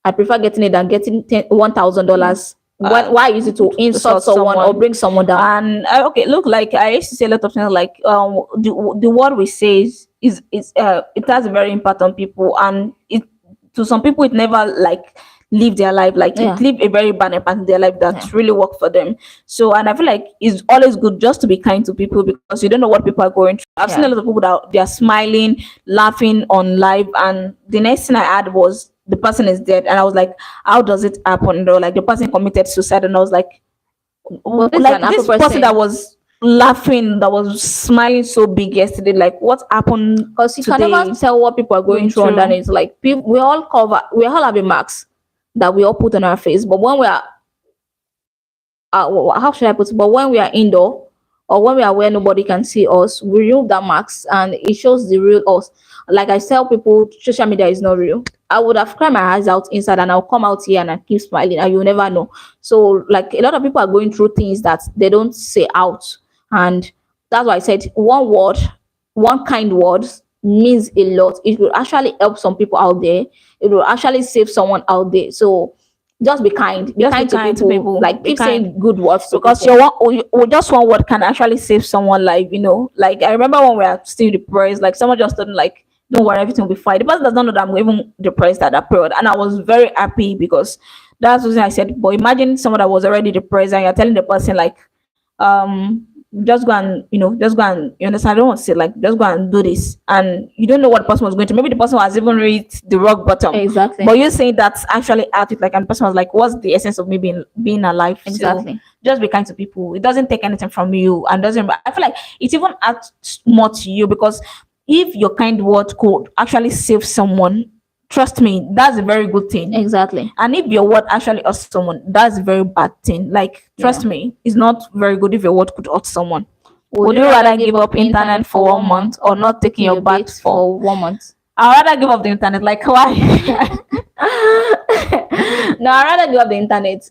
I prefer getting it than getting $1,000 Why use it to insult insult someone or someone. bring someone down? And okay, look, like I used to say a lot of things like the word we say is it has a very impact on people, and it to some people it never like live their life, like Yeah. it leave a very bad impact in their life that Yeah. really work for them. So, and I feel like it's always good just to be kind to people because you don't know what people are going through. I've seen Yeah. a lot of people that they are smiling, laughing on live, and the next thing I had was the person is dead, and I was like, how does it happen? Though, like the person committed suicide, and I was like, But this is like an Afro this person that person. was laughing, that was smiling so big yesterday, like what happened Because you can never today? tell what people are going Going through through. underneath. Like people, we all have a marks that we all put on our face. But when we are, how should I put it? But when we are indoor or when we are where nobody can see us, we remove that marks and it shows the real us. Like I tell people, social media is not real. I would have cried my eyes out inside and I'll come out here and I keep smiling and you'll never know. So like a lot of people are going through things that they don't say out. And that's why I said one word, one kind word means a lot. It will actually help some people out there. It will actually save someone out there. So just be kind. Be Just be kind to kind to people. people. Like Be keep kind. saying good words to Because people. just one word can actually save someone life, you know. Like I remember when we were still depressed, like someone just told me like, don't worry, everything will be fine. The person does not know that I'm even depressed at that period. And I was very happy because that's the reason I said, but imagine someone that was already depressed and you're telling the person like, um just go and just go and you understand, I don't want to say like just go and do this, and you don't know what the person was going to, maybe the person has even reached the rock bottom, Exactly. but you saying that's actually out it, like, and the person was like, what's the essence of me being alive? So Exactly. just be kind to people. It doesn't take anything from you, and doesn't, I feel like it even adds more to you, because if your kind word could actually save someone, trust me, that's a very good thing. Exactly. And if your word actually hurts someone, that's a very bad thing. Like, trust Yeah. me, it's not very good if your word could hurt someone. Would Would you rather give up internet for 1 month or not taking your bath for? for 1 month? I'd rather give up the internet. Like, why? No, I'd rather give up the internet.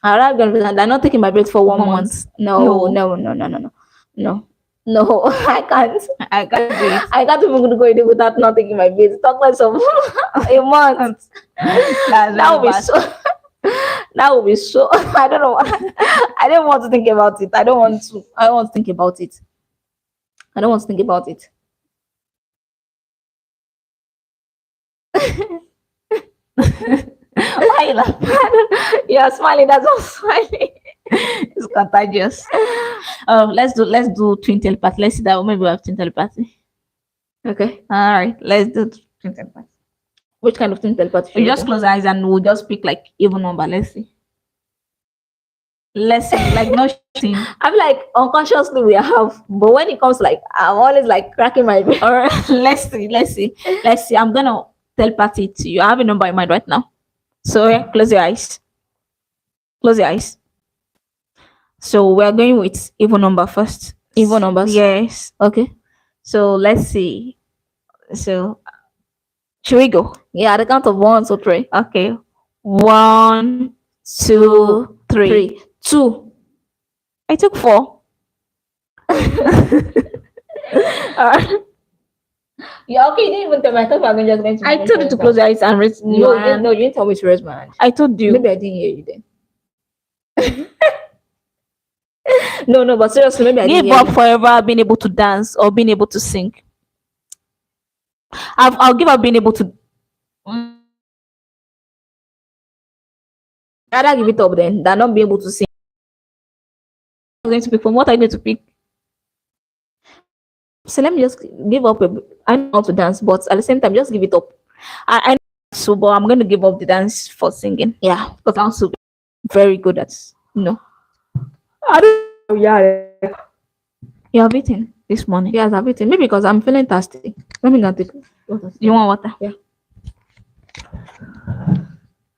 I'd rather give up the internet. I'm not taking my break for one 1 month. month. No, No. no, no, no, no, no. No. No, I can't. I can't do it. I can't even go in without not taking my break. Talk less of a month. That's That would very be bad. so. That would be so. I don't know. I don't want to think about it. I don't want to. I don't want to think about it. I don't want to think about it. Why you laughing? You're smiling. That's all smiling. It's contagious. Let's do twin telepathy. Let's see that maybe we have twin telepathy. Okay. All right, let's do twin telepathy. Which kind of thing telepathy? We should we just do? close our eyes and we'll just pick like even number. Let's see. Let's see. Like no shooting. I'm like unconsciously we have, but when it comes like I'm always like cracking my brain. All right. Let's see. I'm gonna telepathy to you. I have a number in mind right now. So yeah, close your eyes. Close your eyes. So we're going with even number first. Even numbers. Yes. Okay. So let's see. So should we go? Yeah, at the count of 1, 2, 3. Okay. 1, 2, 3. 2. I took 4. Yeah, okay, you didn't even tell me. I thought we were just going to. I told you to close your eyes and raise No, your hand. no, you didn't tell me to raise my hand. I told you. Maybe I didn't hear you then. No, but seriously, maybe I didn't Give hear up you. forever being able to dance or being able to sing. I'll give up being able to. I'd rather give it up then than not be able to sing. I'm going to pick from what I need to pick. So let me just give up. I know how to dance, but at the same time, just give it up. I know so, but I'm going to give up the dance for singing. Yeah. Because I'm so very good at, I don't. Yeah. You have eaten this morning. Yes, I've eaten. Maybe because I'm feeling thirsty. Let me go take water. You want water? Yeah.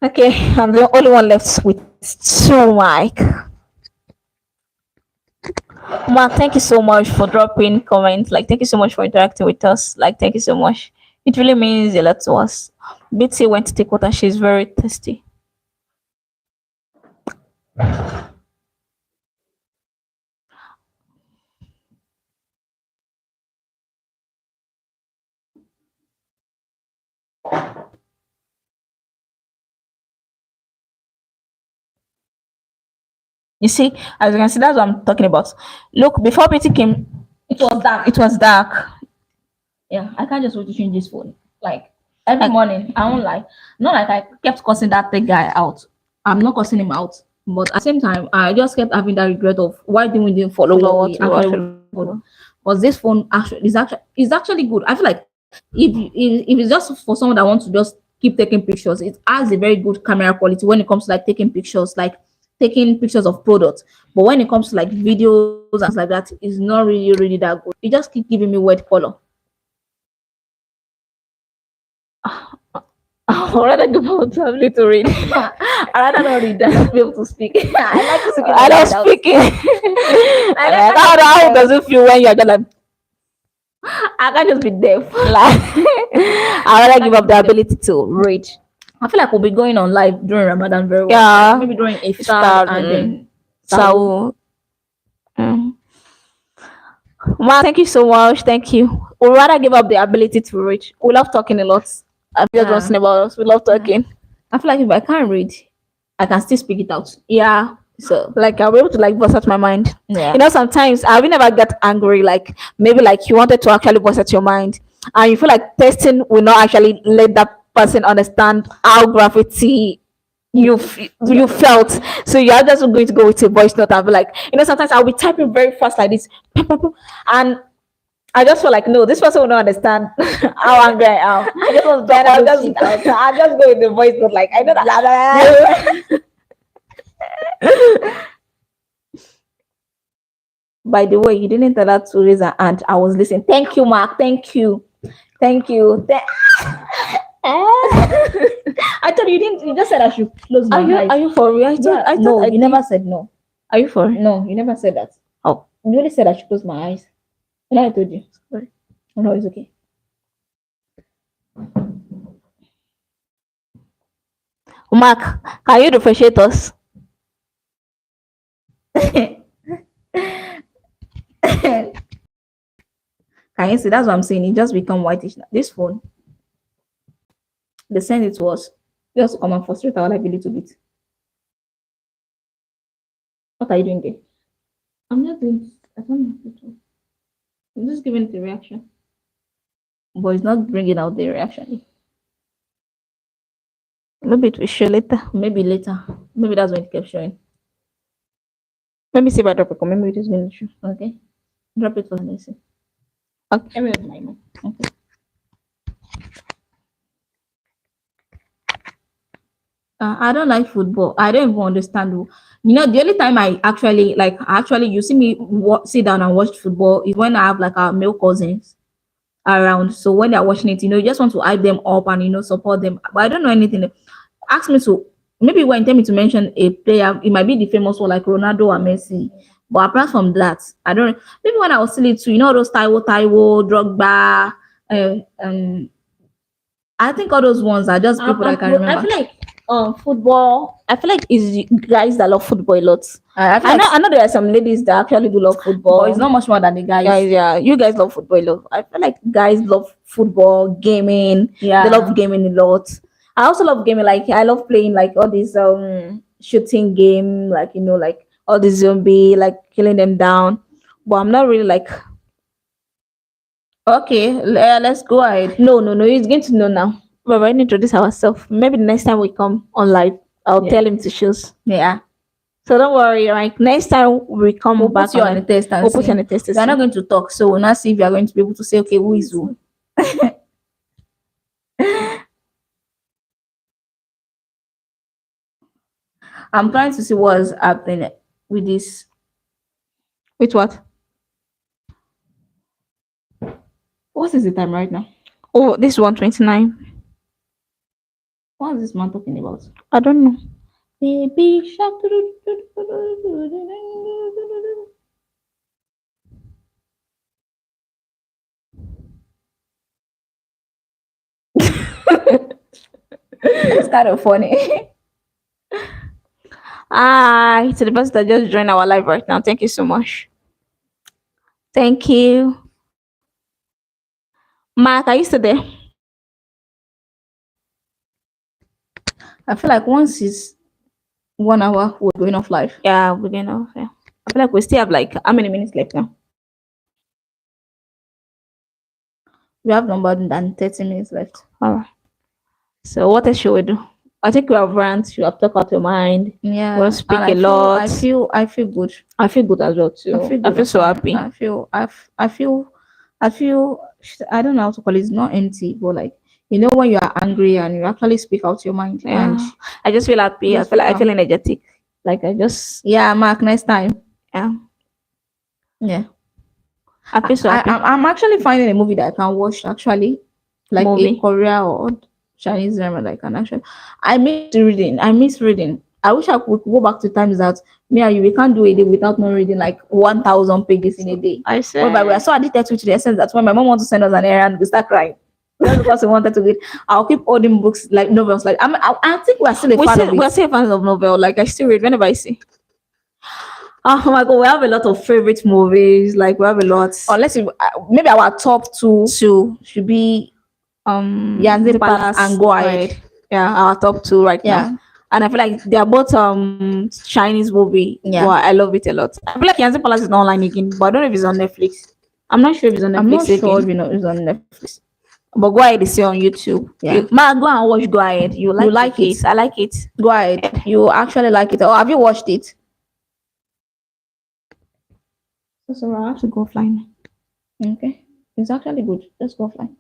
Okay, I'm the only one left with 2 mic. Mark, thank you so much for dropping comments. Like, thank you so much for interacting with us. Like, thank you so much. It really means a lot to us. Bitsy went to take water. She's very thirsty. You see, as you can see, that's what I'm talking about. Look, before beauty came, It was dark. it was dark. Yeah, I can't just wait to change this phone. Like every morning, I won't lie. Not like I kept cussing that tech guy out. I'm not cussing him out, but at the same time, I just kept having that regret of why didn't we didn't follow Follow what what we we actually followed. Because this phone actually is actually good. I feel like if it's just for someone that wants to just keep taking pictures, it has a very good camera quality when it comes to like taking pictures, like taking pictures of products. But when it comes to like videos and stuff like that, it's not really that good. It just keep giving me weird color. I'd rather give out to ability to read. I rather not read than not be able to speak. I like to speak. I don't speak it. Like, how does it feel when you're gonna I can't just be deaf. like? I'd rather give up the ability to read. I feel like we'll be going on live during Ramadan very well. Yeah. Maybe during iftar Start, and then So, mm. Well, thank you so much. Thank you. We'd rather give up the ability to read. We love talking a lot. I'm just Yeah. listening about us. We love talking. I feel like if I can't read, I can still speak it out. Yeah. So Like I'll be able to like voice out my mind. yeah. You know, sometimes have you never get angry? Like maybe like you wanted to actually voice out your mind, and you feel like testing will not actually let that person understand how gravity you felt. So you're just going to go with a voice note and be like, you know, sometimes I'll be typing very fast like this, and I just feel like no, this person will not understand how angry I am. I just want to Then talk I'll all just this shit out. I'll just go with the voice note. Like I know that. By the way, you didn't tell her to raise her hand. I was listening. Thank you, Mark. Thank you. Thank you. I thought you didn't. You just said I should close my eyes. Are you for real? I No, thought I you never said no. Are you for real? No, you never said that. Oh. You only said I should close my eyes. And I told you. Sorry. Oh, no, it's okay. Mark, can you differentiate us? Can you see? That's what I'm saying. It just become whitish now. This phone, they send it to us just to come and frustrate our life a little bit. What are you doing there? I'm just doing. I don't know. I'm just giving it a reaction, but it's not bringing out the reaction. Maybe it will show later. Maybe later. Maybe that's when it kept showing. Let me see if I drop it. Maybe it is going to show. Okay, drop it for me. See. Okay. Let me open my email. Okay. I don't like football. I don't even understand. You know, the only time I actually, you see me sit down and watch football is when I have like our male cousins around. So when they're watching it, you just want to hype them up and support them. But I don't know anything. Ask me to maybe when tell me to mention a player, it might be the famous one like Ronaldo or Messi. But apart from that, I don't. Maybe when I was still little, those Taiwo, Drogba, I think all those ones are just people I can remember. I feel like football. I feel like it's guys that love football a lot. I know there are some ladies that actually do love football. But it's not much more than the guys. Guys, yeah, you guys love football a lot. I feel like guys love football, gaming. Yeah. They love gaming a lot. I also love gaming. Like I love playing like all these shooting game, like like all the zombie, like killing them down. But I'm not really like Okay, let's go ahead. no. He's going to know now. We're going to introduce ourselves. Maybe the next time we come on live, I'll tell him to choose. Yeah. So don't worry, like next time we come We'll back put you on the test and we'll put see. you on the test. We are not going to talk, so we'll not see if you are going to be able to say, okay, who is who. I'm trying to see what's happening with this. With what? What is the time right now? Oh, this is 129. What is this man talking about? I don't know. Baby shark. It's kind of funny. Hi to the person that just joined our live right now. Thank you so much. Thank you. Mark, are you still there? I feel like once 1 hour. We're going off live. Yeah, we're going off. Yeah. I feel like we still have like how many minutes left now? We have no more than 30 minutes left. All right. So what else should we do? I think we have rant. You have talked out your mind. Yeah, We'll speak and a lot. I feel good. I feel good as well too. I feel so happy. I feel I feel I don't know how to call it. It's not empty, but like when you are angry and you actually speak out your mind. Yeah. And I just feel happy. Just I feel energetic. Like I just yeah, Mark, next time. yeah. Yeah. I feel so happy. I'm actually finding a movie that I can watch actually, like Movie? a Korea or Chinese drama that I can actually. I miss reading. I wish I could go back to times that me and you we can't do a day without not reading like 1,000 pages in a day. I say But we are so addicted to the essence that when my mom wants to send us an errand, we start crying. Just because we wanted to read, I'll keep holding books like novels. Like I think we're still a fan of it. we're still fans of novel. Like I still read whenever I see. Oh my god, we have a lot of favorite movies. Like we have a lot. Unless maybe our top two should be Yanzi Palace and Go Ahead. Yeah, our top two right Yeah. now. And I feel like they are both Chinese movie. Yeah. Wow, I love it a lot. I feel like Yanzi Palace is not online again, but I don't know if it's on Netflix. I'm not sure if it's on Netflix. I'm not sure again. if it's on Netflix. But Go Ahead is still on YouTube. Yeah. Go and watch Go Ahead. You like it. I like it. Go Ahead. You actually like it. Or have you watched it? So I have to go offline. Okay. It's actually good. Let's go offline.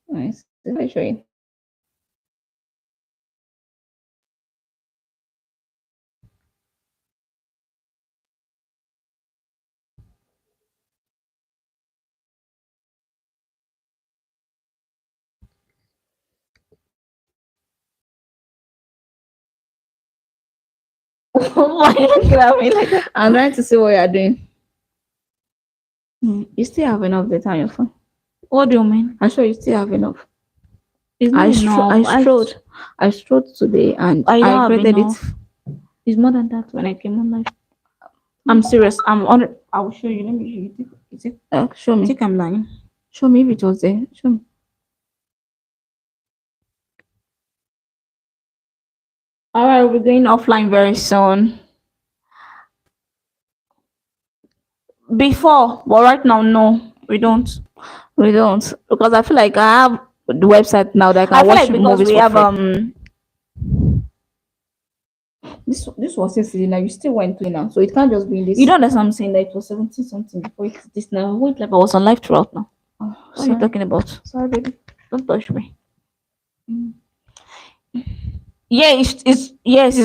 Nice. Let me show you. Oh my god, like that. I'm trying to see what you're doing. You still have enough data on your phone. What do you mean? I'm sure you still have enough. It's not enough. I strode today and I don't have created enough. it. It's more than that when I came on live. I'm serious. I'm on it. I will show you. Let me show you. Is it? Show I me. think I'm lying. Show me if it was there. Show me. All right, we're going offline very soon. Before, but right now, no, we don't. We don't, because I feel like I have the website now that I can I feel watch like because movies we for have free. This was yesterday. Now you still went to now, so it can't just be in this. You don't understand what I'm saying? That it was 17 something before it's this now. Wait, like I was on live throughout now. Oh, What are you talking about? Sorry, baby. Don't touch me. Yeah, it's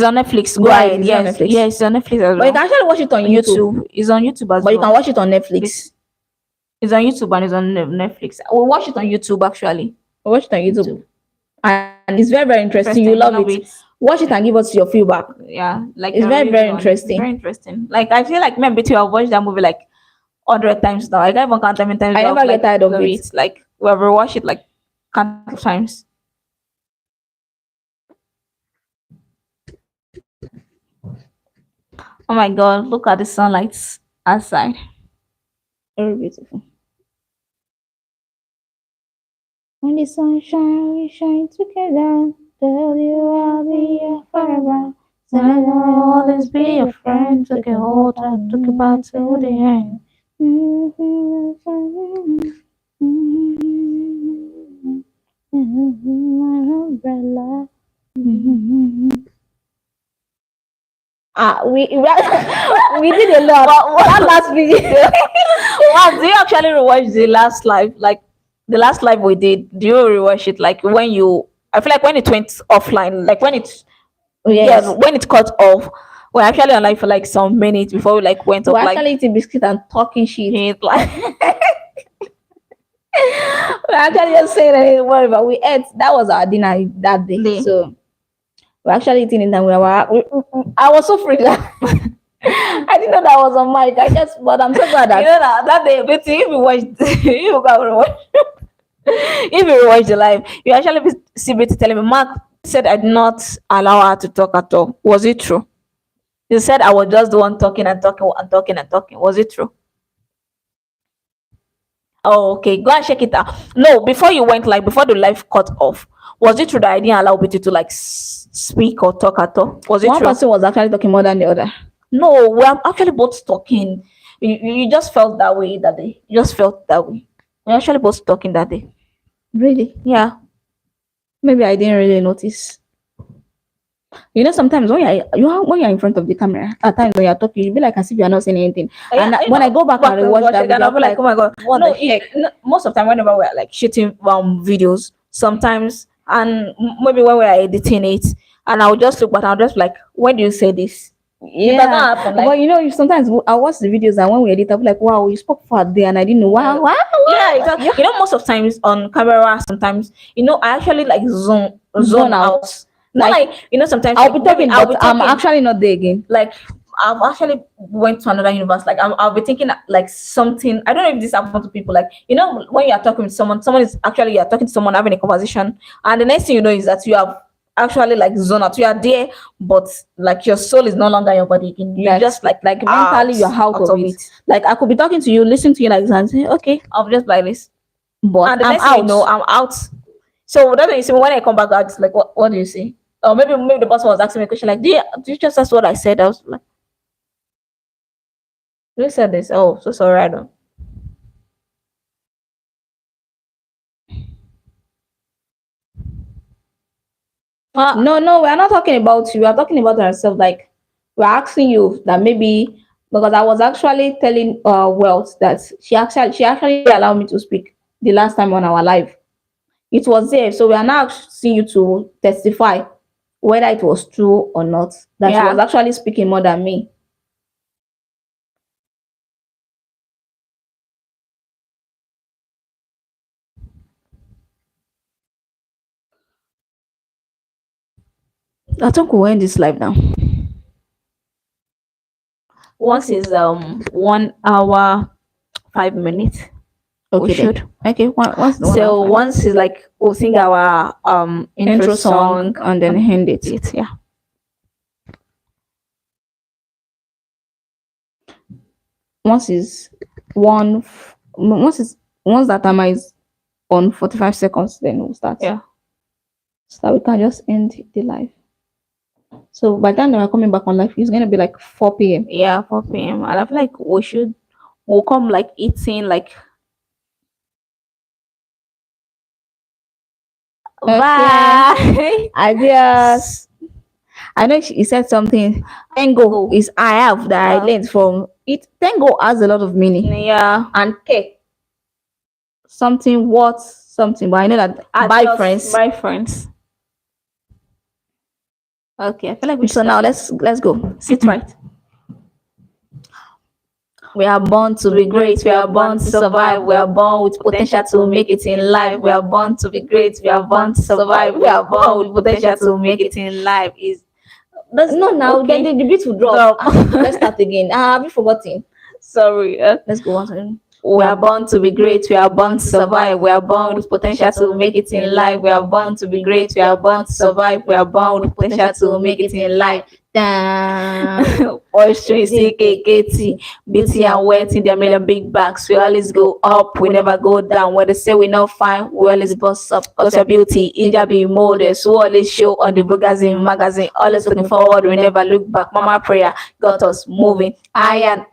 on Netflix. Go Right, ahead. it's Yes, on Netflix. yes, it's on Netflix as But you well. can actually watch it on YouTube. It's on YouTube as But you well. can watch it on Netflix. It's on YouTube and it's on Netflix. We'll watch it on YouTube actually. Watch it on YouTube. And it's very, very interesting. You love it. Watch it and give us your feedback. Yeah, like It's a very, very review on it. interesting. Very interesting. Like I feel like maybe too, I've watched that movie like 100 times now. I can't even count how many times. I never I've, get tired of it. it. Like we have rewatched it like countless times. Oh my god, look at the sunlight outside. Very beautiful. When the sun shines, we shine together. Tell you I'll be here forever. Said I'll always be your friend. Took a hold and took it back to the end. Umbrella. We did a lot. That last video. Wow, do you actually rewatch the last live? Like the last live we did, do you rewatch it? Like when you, I feel like when it went offline, like when it's Yes. yeah, when it cut off, we're actually on live for like some minutes before we like went We're off. Like actually eating biscuit and talking shit. it, like We're actually just saying that whatever we ate. That was our dinner that day. Day. So we're actually eating it and I was so freaked out. I didn't know that was on mic. But I'm so glad you that know that day. But if you watch, if you can rewatch, if you rewatch the live, you actually see Betty telling me, Mark said I did not allow her to talk at all. Was it true? You said I was just the one talking and talking and talking and talking. Was it true? Oh, okay. Go and check it out. No, before you went, like before the live cut off, was it true that I didn't allow Betty to like speak or talk at all? Was it One true? person was actually talking more than the other. No, we're actually both talking. You just felt that way that day. You just felt that way. We're actually both talking that day. Really? Yeah. Maybe I didn't really notice. You know, sometimes when you're in front of the camera, at times when you're talking, you be like as if you're not saying anything. And when I go back and rewatch that video, I'll be like, oh my god, what no, the heck? most of the time, whenever we're like shooting videos, sometimes, and maybe when we're editing it, and I'll just look back, I'll just be like, when do you say this? It does not happen. Like, But you know, you sometimes I watch the videos and when we edit, I'll be like, wow, you spoke for a day and I didn't know. Wow, wow, yeah, exactly. You know, most of times on camera, sometimes, I actually like zone out. Not like, sometimes I'll be talking, I'll but I'm actually not there again. like I've actually went to another universe. Like I'll be thinking like something. I don't know if this happens to people. Like when you are talking with someone is actually you're talking to someone having a conversation, and the next thing you know is that you have actually like zone out. You are there, but like your soul is no longer in your body again. You just like mentally you're out of it. Like I could be talking to you, listening to you like this, and say, okay, I'll just like this, but and the I'm next thing out. you know, I'm out. So that's when you see when I come back, I just like, what do you say? Or maybe the person was asking me a question like, do you just ask what I said? I was like, who said this? Oh, so sorry, I don't. No, we're not talking about you. We're talking about ourselves. Like we're asking you that maybe because I was actually telling Wealth that she actually allowed me to speak the last time on our live. It was there, so we are now asking you to testify whether it was true or not that she was actually speaking more than me. I think we'll end this live now. Once is 1 hour 5 minutes. Okay, we should. Okay, So once is like we'll sing our intro song and then end it. Yeah. Once that timer is on 45 seconds, then we'll start. Yeah. So we can just end the live. So by the time we're coming back on live, it's gonna be like 4 p.m. Yeah, 4 p.m. And I feel like we'll come like eating like bye. Adios. I know he said something. Tango is I have that I learned from it. Tango has a lot of meaning. Yeah. And K. Something what something, but I know that bye friends. Bye friends. Okay, I feel like so now let's go. Sit right. We are born to be great. We are born to survive. We are born with potential to make it in life. We are born to be great. We are born to survive. We are born with potential to make it in life. Now okay. the beat will drop. Let's start again. Have you forgotten? Sorry. Let's go on. We are born to be great. We are born to survive. We are born with potential to make it in life. We are born to be great. We are born to survive. We are born with potential to make it in life. Oysters, CKKT, BT and wet in their million big bags. We always go up, we never go down. When they say we not fine, we always bust up. Cause your beauty, India be modest. We always show on the magazine. Always looking forward, we never look back. Mama prayer got us moving. Iron.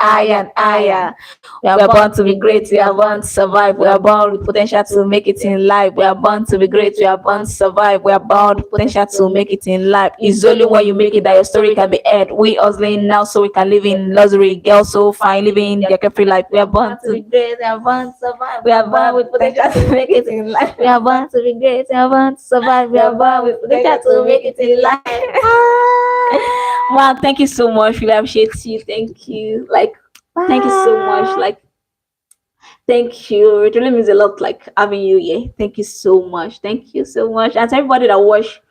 We are born to be great. We are born to survive. We are born with potential to make it in life. We are born to be great. We are born to survive. We are born with potential to make it in life. It's only when you make it that your story can be aired. We hustling now so we can live in luxury. Girls so fine living their carefree life. We are born to be great. We are born to survive. We are born with potential to make it in life. We are born to be great. We are born to survive. We are born with potential to make it in life. Wow, thank you so much. We appreciate you. Thank you. Thank you so much. Thank you. It really means a lot, having you here. Thank you so much. Thank you so much. And to everybody that watched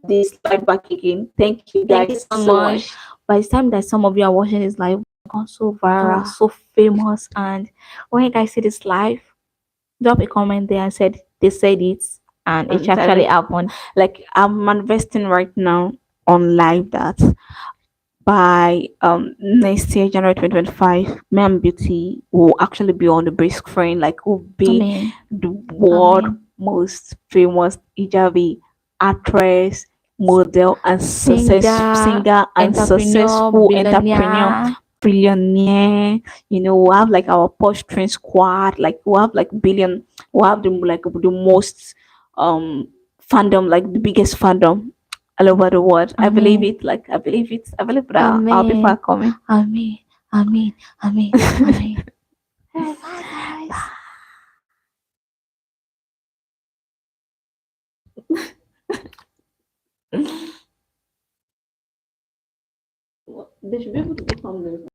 this live back again, thank you guys so much. By the time that some of you are watching this live, gone so viral, so famous, and when you guys see this live, drop a comment there and said they said it and it actually happened. I'm manifesting right now on live that by next year, January 2025, me and Beauty will actually be on the big screen, like will be Amen. the world Amen. most famous hijabi actress, model, and Singer, singer and entrepreneur, successful entrepreneur, billionaire. billionaire. You know, we have like our Posh Train squad, like we have like billion, we have the like the most fandom, like the biggest fandom all over the world. I believe Amen. it. Like I believe it. I believe that our people are Amen. coming. Amen. Amen. Amen. Amen. Bye, guys. They should be able to become